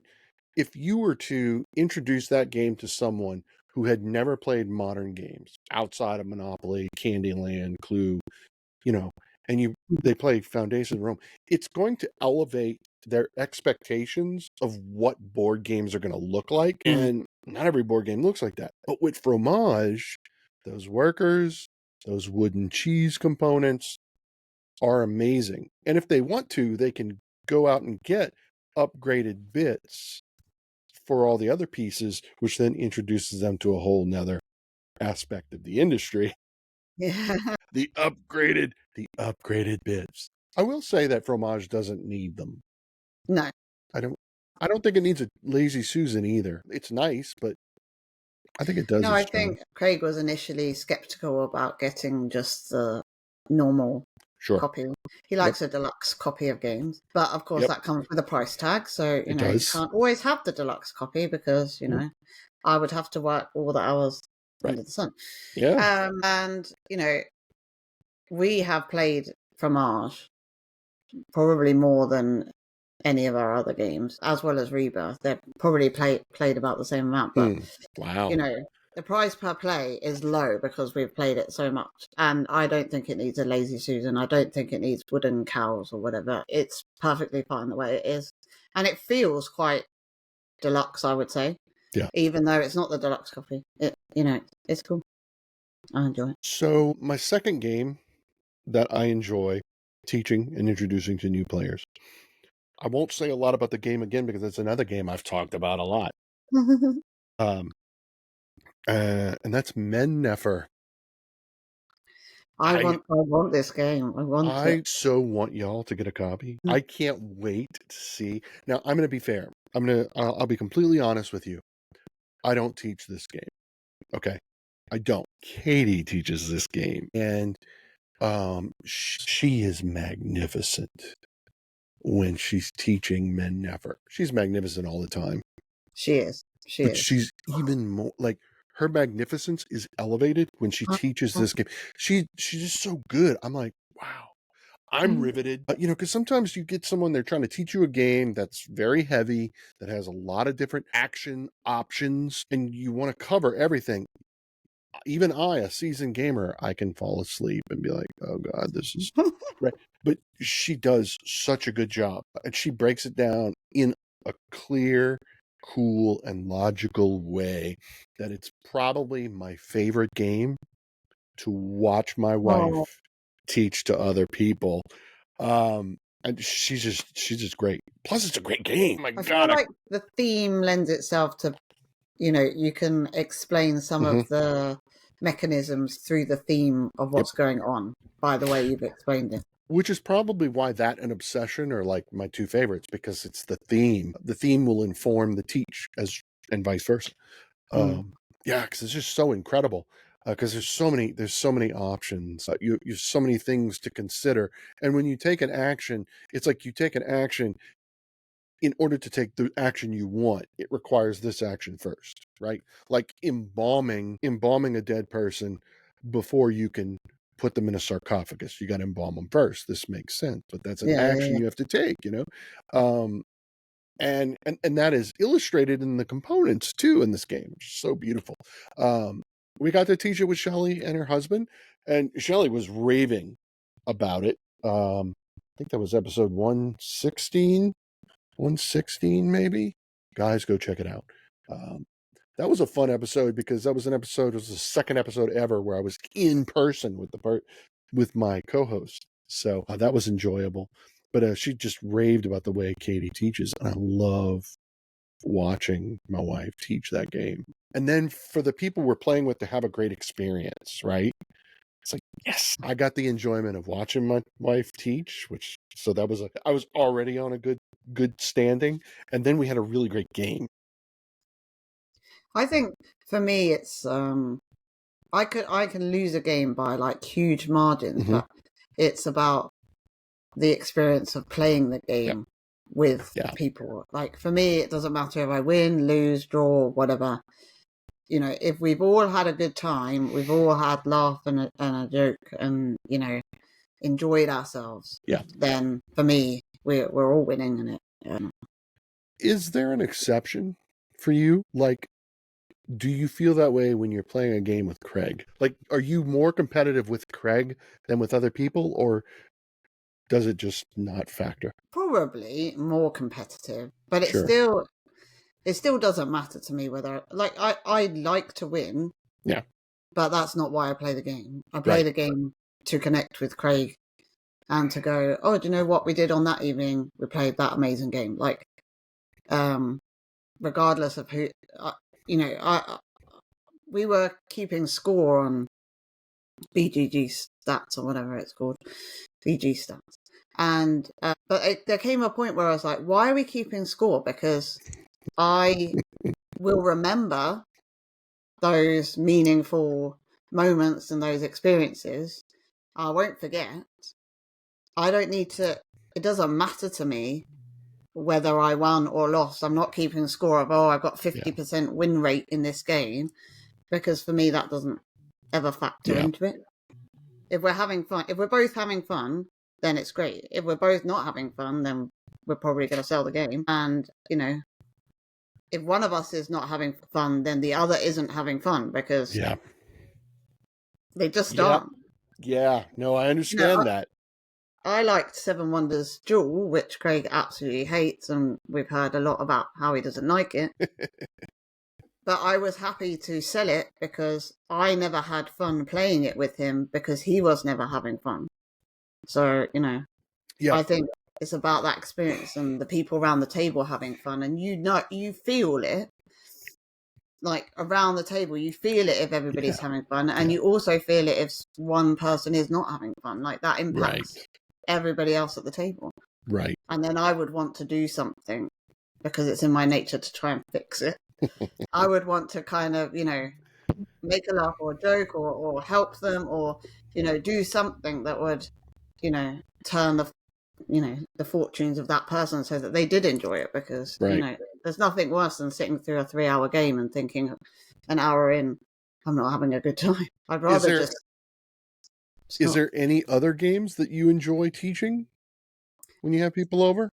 if you were to introduce that game to someone who had never played modern games outside of Monopoly, Candyland, Clue, you know, and they play Foundation of Rome, it's going to elevate their expectations of what board games are going to look like. And not every board game looks like that. But with Fromage, those workers, those wooden cheese components are amazing. And if they want to, they can go out and get upgraded bits for all the other pieces, which then introduces them to a whole nother aspect of the industry. Yeah. The upgraded bits. I will say that Fromage doesn't need them. No. I don't think it needs a lazy Susan either. It's nice, but I think it does No, its I job. think Craig was initially skeptical about getting just the normal copy. He likes a deluxe copy of games, but of course that comes with a price tag. So you can't always have the deluxe copy because I would have to work all the hours under the sun. Yeah. And we have played Fromage probably more than any of our other games, as well as Rebirth. They've probably played about the same amount, but wow. The price per play is low because we've played it so much. And I don't think it needs a lazy Susan. I don't think it needs wooden cows or whatever. It's perfectly fine the way it is. And it feels quite deluxe, I would say. Yeah. Even though it's not the deluxe copy. It's cool. I enjoy it. So my second game that I enjoy teaching and introducing to new players. I won't say a lot about the game again because it's another game I've talked about a lot. And that's Nefer. I want this game. I so want y'all to get a copy. I can't wait to see. Now, I'm going to be fair. I'll be completely honest with you. I don't teach this game. Okay. I don't. Katie teaches this game. And she is magnificent when she's teaching Nefer. She's magnificent all the time. She is. But she's even more like her magnificence is elevated when she teaches this game. She's just so good. I'm like, wow. I'm riveted. Because sometimes you get someone, they're trying to teach you a game that's very heavy, that has a lot of different action options, and you want to cover everything. Even I, a seasoned gamer, I can fall asleep and be like, oh God, this is right. But she does such a good job. And she breaks it down in a clear, cool, and logical way that it's probably my favorite game to watch my wife teach to other people. And she's just great. Plus, it's a great game. My God, feel like the theme lends itself to, you can explain some of the mechanisms through the theme of what's going on by the way you've explained it. Which is probably why that and Obsession are like my two favorites, because it's the theme. The theme will inform the teach and vice versa. Yeah, because it's just so incredible. Because there's so many options. You so many things to consider. And when you take an action, it's like you take an action. In order to take the action you want, it requires this action first, right? Like embalming a dead person before you can put them in a sarcophagus. You got to embalm them first. This makes sense, but that's an action you have to take, and that is illustrated in the components too in this game, which is so beautiful. We got to teach it with Shelly and her husband, and Shelly was raving about it. I think that was episode 116 maybe. Guys, go check it out. That was a fun episode because it was the second episode ever where I was in person with my co-host. So that was enjoyable. But she just raved about the way Katie teaches, and I love watching my wife teach that game. And then for the people we're playing with to have a great experience, right? It's like, yes, I got the enjoyment of watching my wife teach, I was already on a good standing, and then we had a really great game. I think for me it's I can lose a game by like huge margins, but it's about the experience of playing the game with people. Like for me, it doesn't matter if I win, lose, draw, whatever. If we've all had a good time, we've all had laugh and a joke, and enjoyed ourselves. Yeah. Then for me, we're all winning in it. Is there an exception for you? Like, do you feel that way when you're playing a game with Craig? Like, are you more competitive with Craig than with other people, or does it just not factor? Probably more competitive, but it Sure. still doesn't matter to me whether I like to win. Yeah. But that's not why I play the game. I play the game to connect with Craig and to go, oh, do you know what we did on that evening? We played that amazing game. Like, regardless of who, we were keeping score on BGG stats or whatever it's called, BG stats. And, there came a point where I was like, why are we keeping score? Because I will remember those meaningful moments and those experiences. I won't forget. I don't need to, it doesn't matter to me whether I won or lost. I'm not keeping score of, I've got 50% win rate in this game, because for me, that doesn't ever factor into it. If we're having fun, if we're both having fun, then it's great. If we're both not having fun, then we're probably going to sell the game. And, if one of us is not having fun, then the other isn't having fun, because they just aren't. Yeah, no, I understand that. I liked Seven Wonders Duel, which Craig absolutely hates, and we've heard a lot about how he doesn't like it. But I was happy to sell it because I never had fun playing it with him, because he was never having fun. So, I think it's about that experience and the people around the table having fun, and you feel it. Like, around the table, you feel it if everybody's having fun, and you also feel it if one person is not having fun. Like, that impacts everybody else at the table. Right. And then I would want to do something, because it's in my nature to try and fix it. I would want to kind of, make a laugh or a joke, or help them, or, do something that would, turn the fortunes of that person so that they did enjoy it, because, there's nothing worse than sitting through a 3-hour game and thinking an hour in, I'm not having a good time. I'd rather just stop. Is there any other games that you enjoy teaching when you have people over?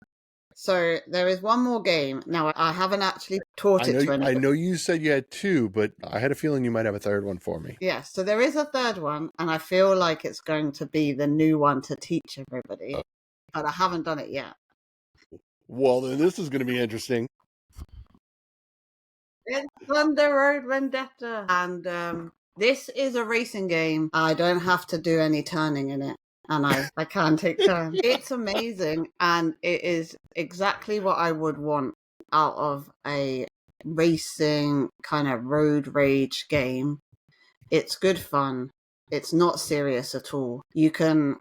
So there is one more game. Now, I haven't actually taught it to anybody. I know you said you had two, but I had a feeling you might have a third one for me. Yeah, so there is a third one, and I feel like it's going to be the new one to teach everybody, but I haven't done it yet. Well, then this is going to be interesting. It's Road Vendetta, and this is a racing game. I don't have to do any turning in it, and I can take turns. It's amazing, and it is exactly what I would want out of a racing kind of road rage game. It's good fun. It's not serious at all. You can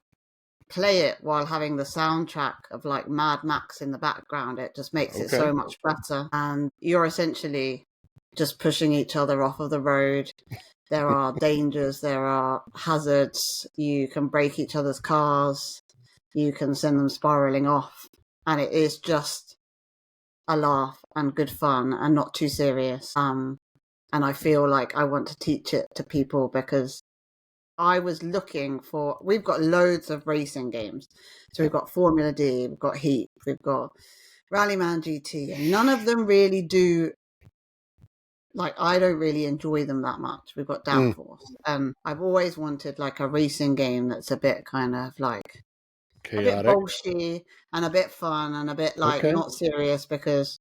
play it while having the soundtrack of like Mad Max in the background. It just makes it so much better. And you're essentially just pushing each other off of the road. There are dangers, there are hazards. You can break each other's cars. You can send them spiraling off. And it is just a laugh and good fun and not too serious. And I feel like I want to teach it to people, because I was looking for, we've got loads of racing games. So we've got Formula D, we've got Heat, we've got Rallyman GT, and none of them really do, like, I don't really enjoy them that much. We've got Downforce. And I've always wanted like a racing game that's a bit kind of like chaotic, a bit bolshy and a bit fun and a bit like not serious, because,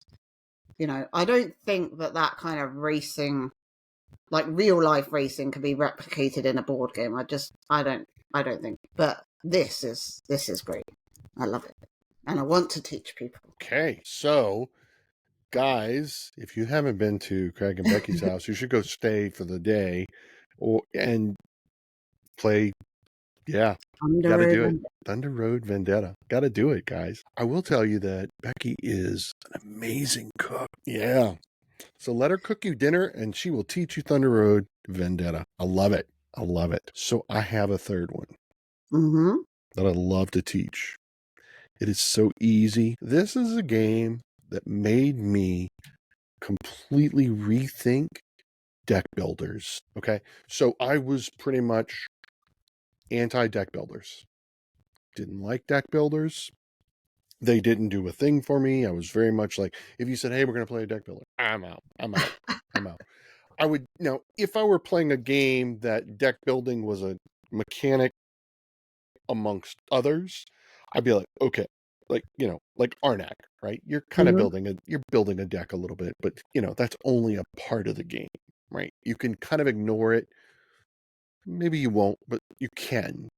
I don't think that kind of racing, like real life racing, can be replicated in a board game. I don't think. But this is great. I love it, and I want to teach people. Okay, so guys, if you haven't been to Craig and Becky's house, you should go stay for the day, and play. Yeah, gotta do it. Thunder Road Vendetta. Gotta do it, guys. I will tell you that Becky is an amazing cook. Yeah. So let her cook you dinner, and she will teach you Thunder Road Vendetta. I love it. I love it. So I have a third one that I love to teach. It is so easy. This is a game that made me completely rethink deck builders. Okay. So I was pretty much anti-deck builders. Didn't like deck builders. They didn't do a thing for me. I was very much like, if you said, hey, we're going to play a deck builder, I'm out. I would, if I were playing a game that deck building was a mechanic amongst others, I'd be like, okay, like, like Arnak, right? You're kind of building a deck a little bit, but that's only a part of the game, right? You can kind of ignore it. Maybe you won't, but you can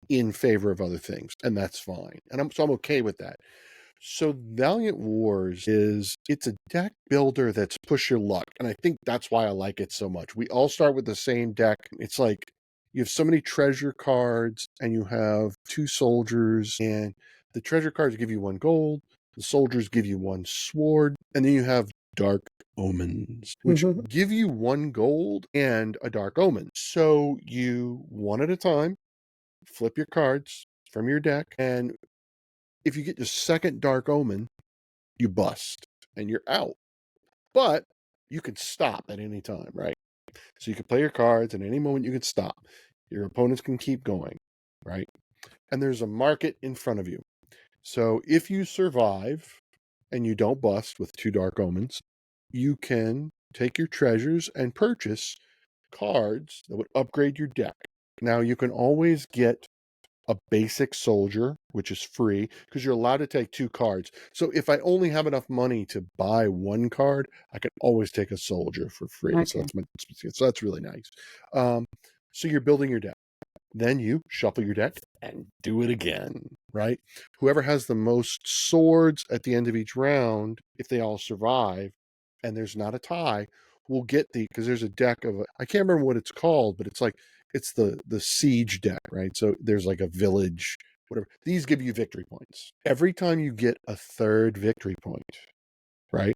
in favor of other things, and that's fine. And I'm okay with that. So Valiant Wars it's a deck builder that's push your luck. And I think that's why I like it so much. We all start with the same deck. It's like you have so many treasure cards and you have 2 soldiers, and the treasure cards give you 1 gold. The soldiers give you 1 sword. And then you have dark omens, which give you 1 gold and a dark omen. So you, one at a time, flip your cards from your deck, and if you get your second dark omen, you bust and you're out. But you can stop at any time, right? So you can play your cards at any moment, you can stop. Your opponents can keep going, right? And there's a market in front of you. So if you survive and you don't bust with 2 dark omens, you can take your treasures and purchase cards that would upgrade your deck. Now you can always get a basic soldier, which is free, because you're allowed to take 2 cards. So if I only have enough money to buy 1 card, I can always take a soldier for free. Okay. So that's really nice. So you're building your deck. Then you shuffle your deck and do it again, right? Whoever has the most swords at the end of each round, if they all survive and there's not a tie, will get because there's a deck of, I can't remember what it's called, but it's the siege deck, right? So there's like a village, whatever. These give you victory points. Every time you get a 3rd victory point, right,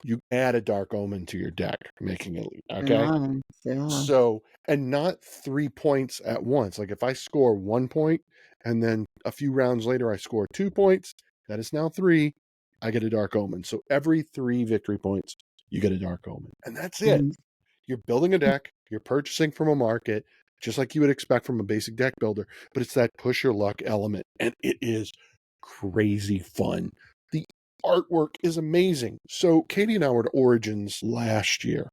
you add a dark omen to your deck, making it, okay? Nice, yeah. So, and not 3 points at once. Like if I score 1 point and then a few rounds later I score 2 points, that is now 3, I get a dark omen. So every 3 victory points, you get a dark omen. And that's it. You're building a deck, you're purchasing from a market, just like you would expect from a basic deck builder, but it's that push your luck element, and it is crazy fun. The artwork is amazing. So Katie and I were at Origins last year.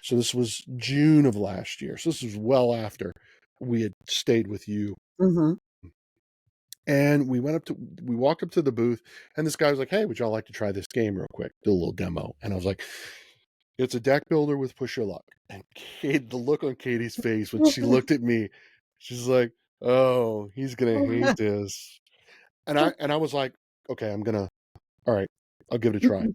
So this was June of last year. So this was well after we had stayed with you. And we walked up to the booth, and this guy was like, hey, would y'all like to try this game real quick? Do a little demo. And I was like, it's a deck builder with push your luck. And the look on Katie's face when she looked at me, she's like, oh, he's going to hate this. And I was like, okay, all right, I'll give it a try.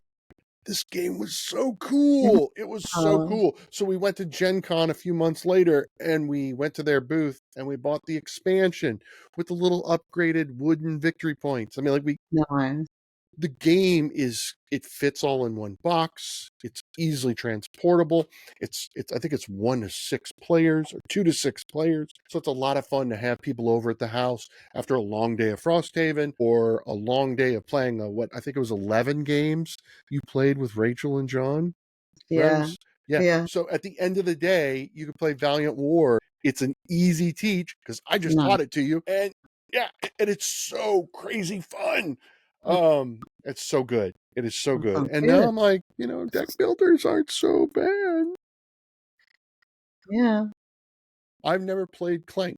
This game was so cool. It was so cool. So we went to Gen Con a few months later, and we went to their booth and we bought the expansion with the little upgraded wooden victory points. I mean, like Nice. the game it fits all in one box. It's easily transportable. I think it's 1 to 6 players or 2 to 6 players. So it's a lot of fun to have people over at the house after a long day of Frosthaven or a long day of playing what I think it was 11 games you played with Rachel and John. Yeah. Yeah. So at the end of the day, you can play Valiant War. It's an easy teach because I just taught it to you. And yeah, and it's so crazy fun. It's so good. It is so good. And now I'm like, deck builders aren't so bad. Yeah. I've never played Clank.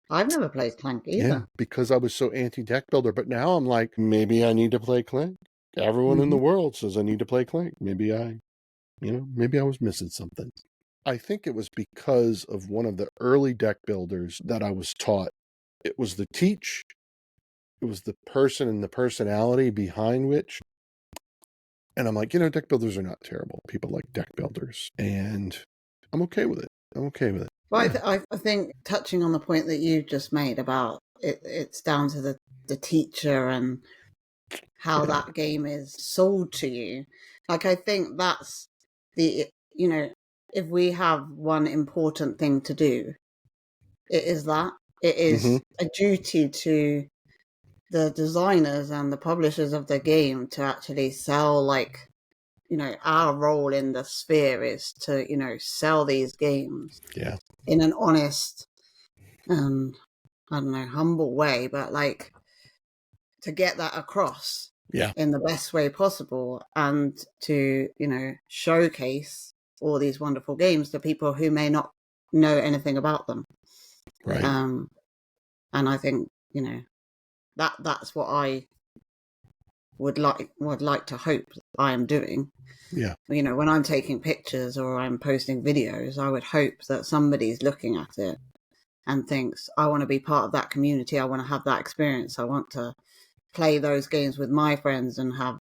I've never played Clank either. Yeah, because I was so anti-deck builder. But now I'm like, maybe I need to play Clank. Everyone in the world says I need to play Clank. Maybe I was missing something. I think it was because of one of the early deck builders that I was taught. It was the teach. It was the person and the personality behind which. And I'm like, deck builders are not terrible. People like deck builders. And I'm okay with it. Well, yeah. I think touching on the point that you just made about it's down to the teacher and how that game is sold to you. Like, I think that's if we have one important thing to do, it is that. It is a duty to the designers and the publishers of the game to actually sell, our role in the sphere is to, sell these games in an honest and, I don't know, humble way. But to get that across Yeah. in the best way possible, and to, you know, showcase all these wonderful games to people who may not know anything about them. Right. And I think, you know, that's what I would like to hope I am doing. Yeah. You know, when I'm taking pictures or I'm posting videos, I would hope that somebody's looking at it and thinks, I want to be part of that community. I want to have that experience. I want to play those games with my friends and have,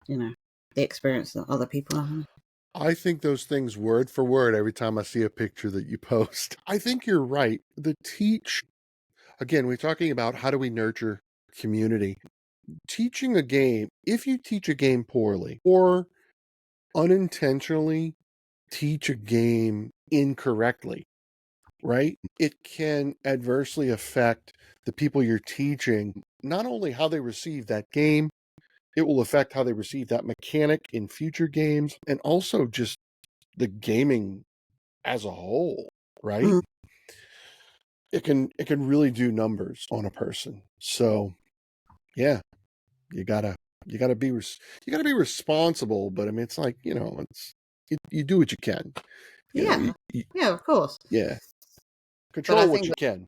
you know, the experience that other people are having. I think those things word for word every time I see a picture that you post. I think you're right. Again, we're talking about how do we nurture community. Teaching a game, if you teach a game poorly or unintentionally teach a game incorrectly, right? It can adversely affect the people you're teaching, not only how they receive that game, it will affect how they receive that mechanic in future games, and also just the gaming as a whole, right? Mm. It can really do numbers on a person. So, yeah, you gotta be responsible. But I mean, it's like, you know, you do what you can. You know, Yeah, of course. yeah, But control I what think you can.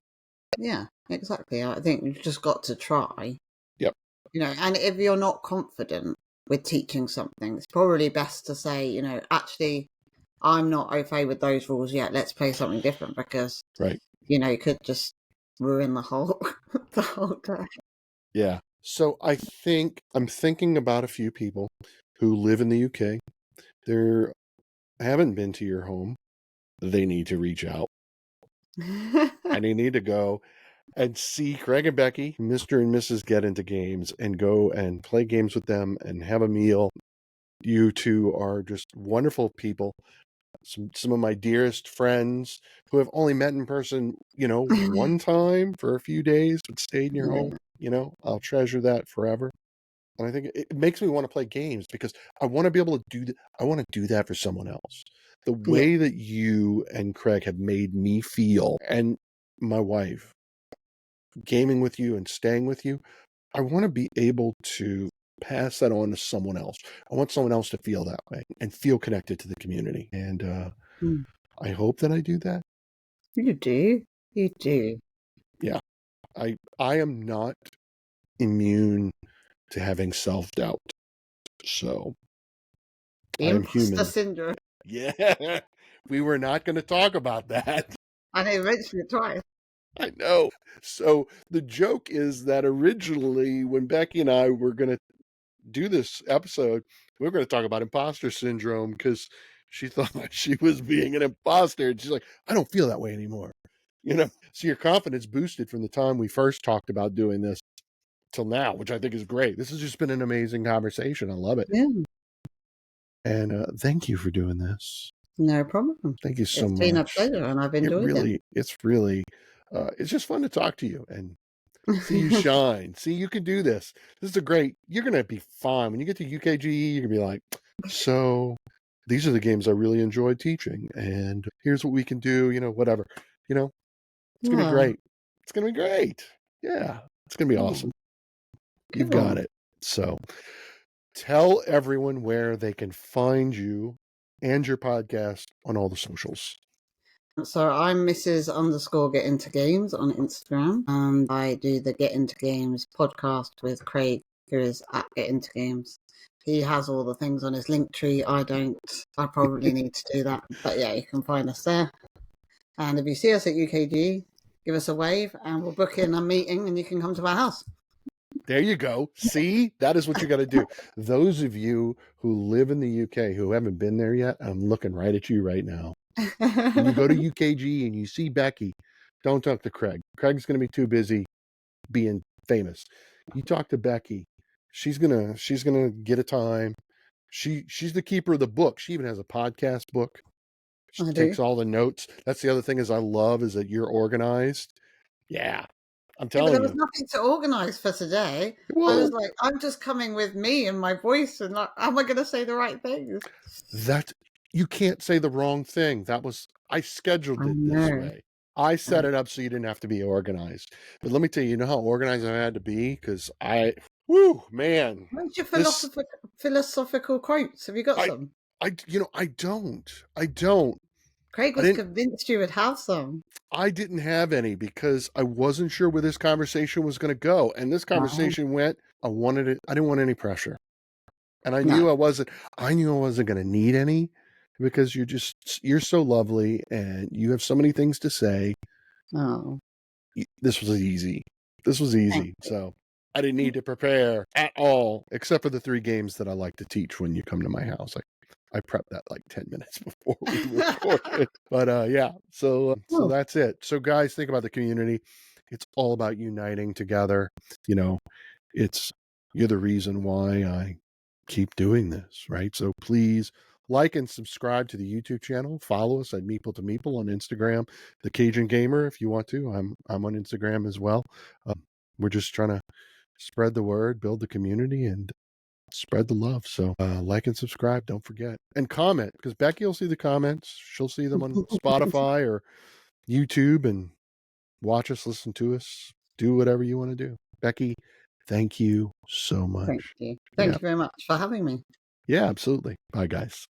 yeah, exactly. I think you've just got to try. Yep. You know, and if you're not confident with teaching something, it's probably best to say, you know, actually, I'm not okay with those rules yet. Let's play something different, because, Right. you know, you could just ruin the whole the whole day. Yeah. So I'm thinking about a few people who live in the UK. They haven't been to your home. They need to reach out, and they need to go and see Craig and Becky, Mr. and Mrs. Get Into Games, and go and play games with them and have a meal. You two are just wonderful people. Some of my dearest friends who have only met in person, you know, one time for a few days, but stayed in your home. You know, I'll treasure that forever. And I think it makes me want to play games because I want to be able to I want to do that for someone else. The Yeah. way that you and Craig have made me feel, and my wife, gaming with you and staying with you, I want to be able to pass that on to someone else. I want someone else to feel that way and feel connected to the community. And I hope that I do that. You do. You do. Yeah. I am not immune to having self-doubt. So The I am imposter human. syndrome. Yeah. We were not going to talk about that. And it mentioned it twice. I know. So the joke is that originally when Becky and I were going to do this episode, we were going to talk about imposter syndrome because she thought she was being an imposter. And she's like, I don't feel that way anymore. You know, so your confidence boosted from the time we first talked about doing this till now, which I think is great. This has just been an amazing conversation. I love it. Yeah. And thank you for doing this. No problem. Thank you so much. It's been a pleasure, and I've enjoyed it. It's really, it's just fun to talk to you and see you shine. See, you can do this. This is you're going to be fine. When you get to UKGE, you're going to be like, so these are the games I really enjoyed teaching. And here's what we can do, you know, whatever. You know, it's going to be great. It's going to be great. Yeah, it's going to be awesome. You've got it. So tell everyone where they can find you and your podcast on all the socials. So I'm Mrs. _ Get Into Games on Instagram, and I do the Get Into Games podcast with Craig, who is at Get Into Games. He has all the things on his link tree. I don't. I probably need to do that. But yeah, you can find us there. And if you see us at UKG, give us a wave and we'll book in a meeting and you can come to our house. There you go. See, that is what you got to do. Those of you who live in the UK who haven't been there yet, I'm looking right at you right now. When you go to UKG and you see Becky, don't talk to Craig. Craig's going to be too busy being famous. You talk to Becky. She's gonna get a time. She's the keeper of the book. She even has a podcast book. She takes all the notes. That's the other thing is that you're organized. Yeah. I'm telling but you. there was nothing to organize for today. Well, I was like, I'm just coming with me and my voice, and like, am I going to say the right things? That you can't say the wrong thing. I scheduled it this way. I set it up so you didn't have to be organized. But let me tell you, you know how organized I had to be? Because man, What's your this, philosophical quotes? Have you got I, some? I don't. Craig I was didn't, convinced you would have some. I didn't have any because I wasn't sure where this conversation was going to go. And this Oh, conversation went, I didn't want any pressure. And no. I knew I wasn't going to need any because you're so lovely and you have so many things to say. Oh, This was easy. This was thank easy. you. So I didn't need to prepare at all, except for the 3 games that I like to teach when you come to my house. I prep that like 10 minutes before we recorded. But yeah, so Oh, that's it. So guys, think about the community. It's all about uniting together. You know, it's you're the reason why I keep doing this, right? So please like and subscribe to the YouTube channel. Follow us at Meeple to Meeple on Instagram. The Cajun Gamer, if you want to. I'm on Instagram as well. We're just trying to spread the word, build the community, and spread the love. So like and subscribe. Don't forget, and comment because Becky will see the comments. She'll see them on Spotify or YouTube and watch us, listen to us, do whatever you want to do. Becky, thank you so thank much. you. Thank Yeah. you very much for having me. Yeah, absolutely. Bye, guys.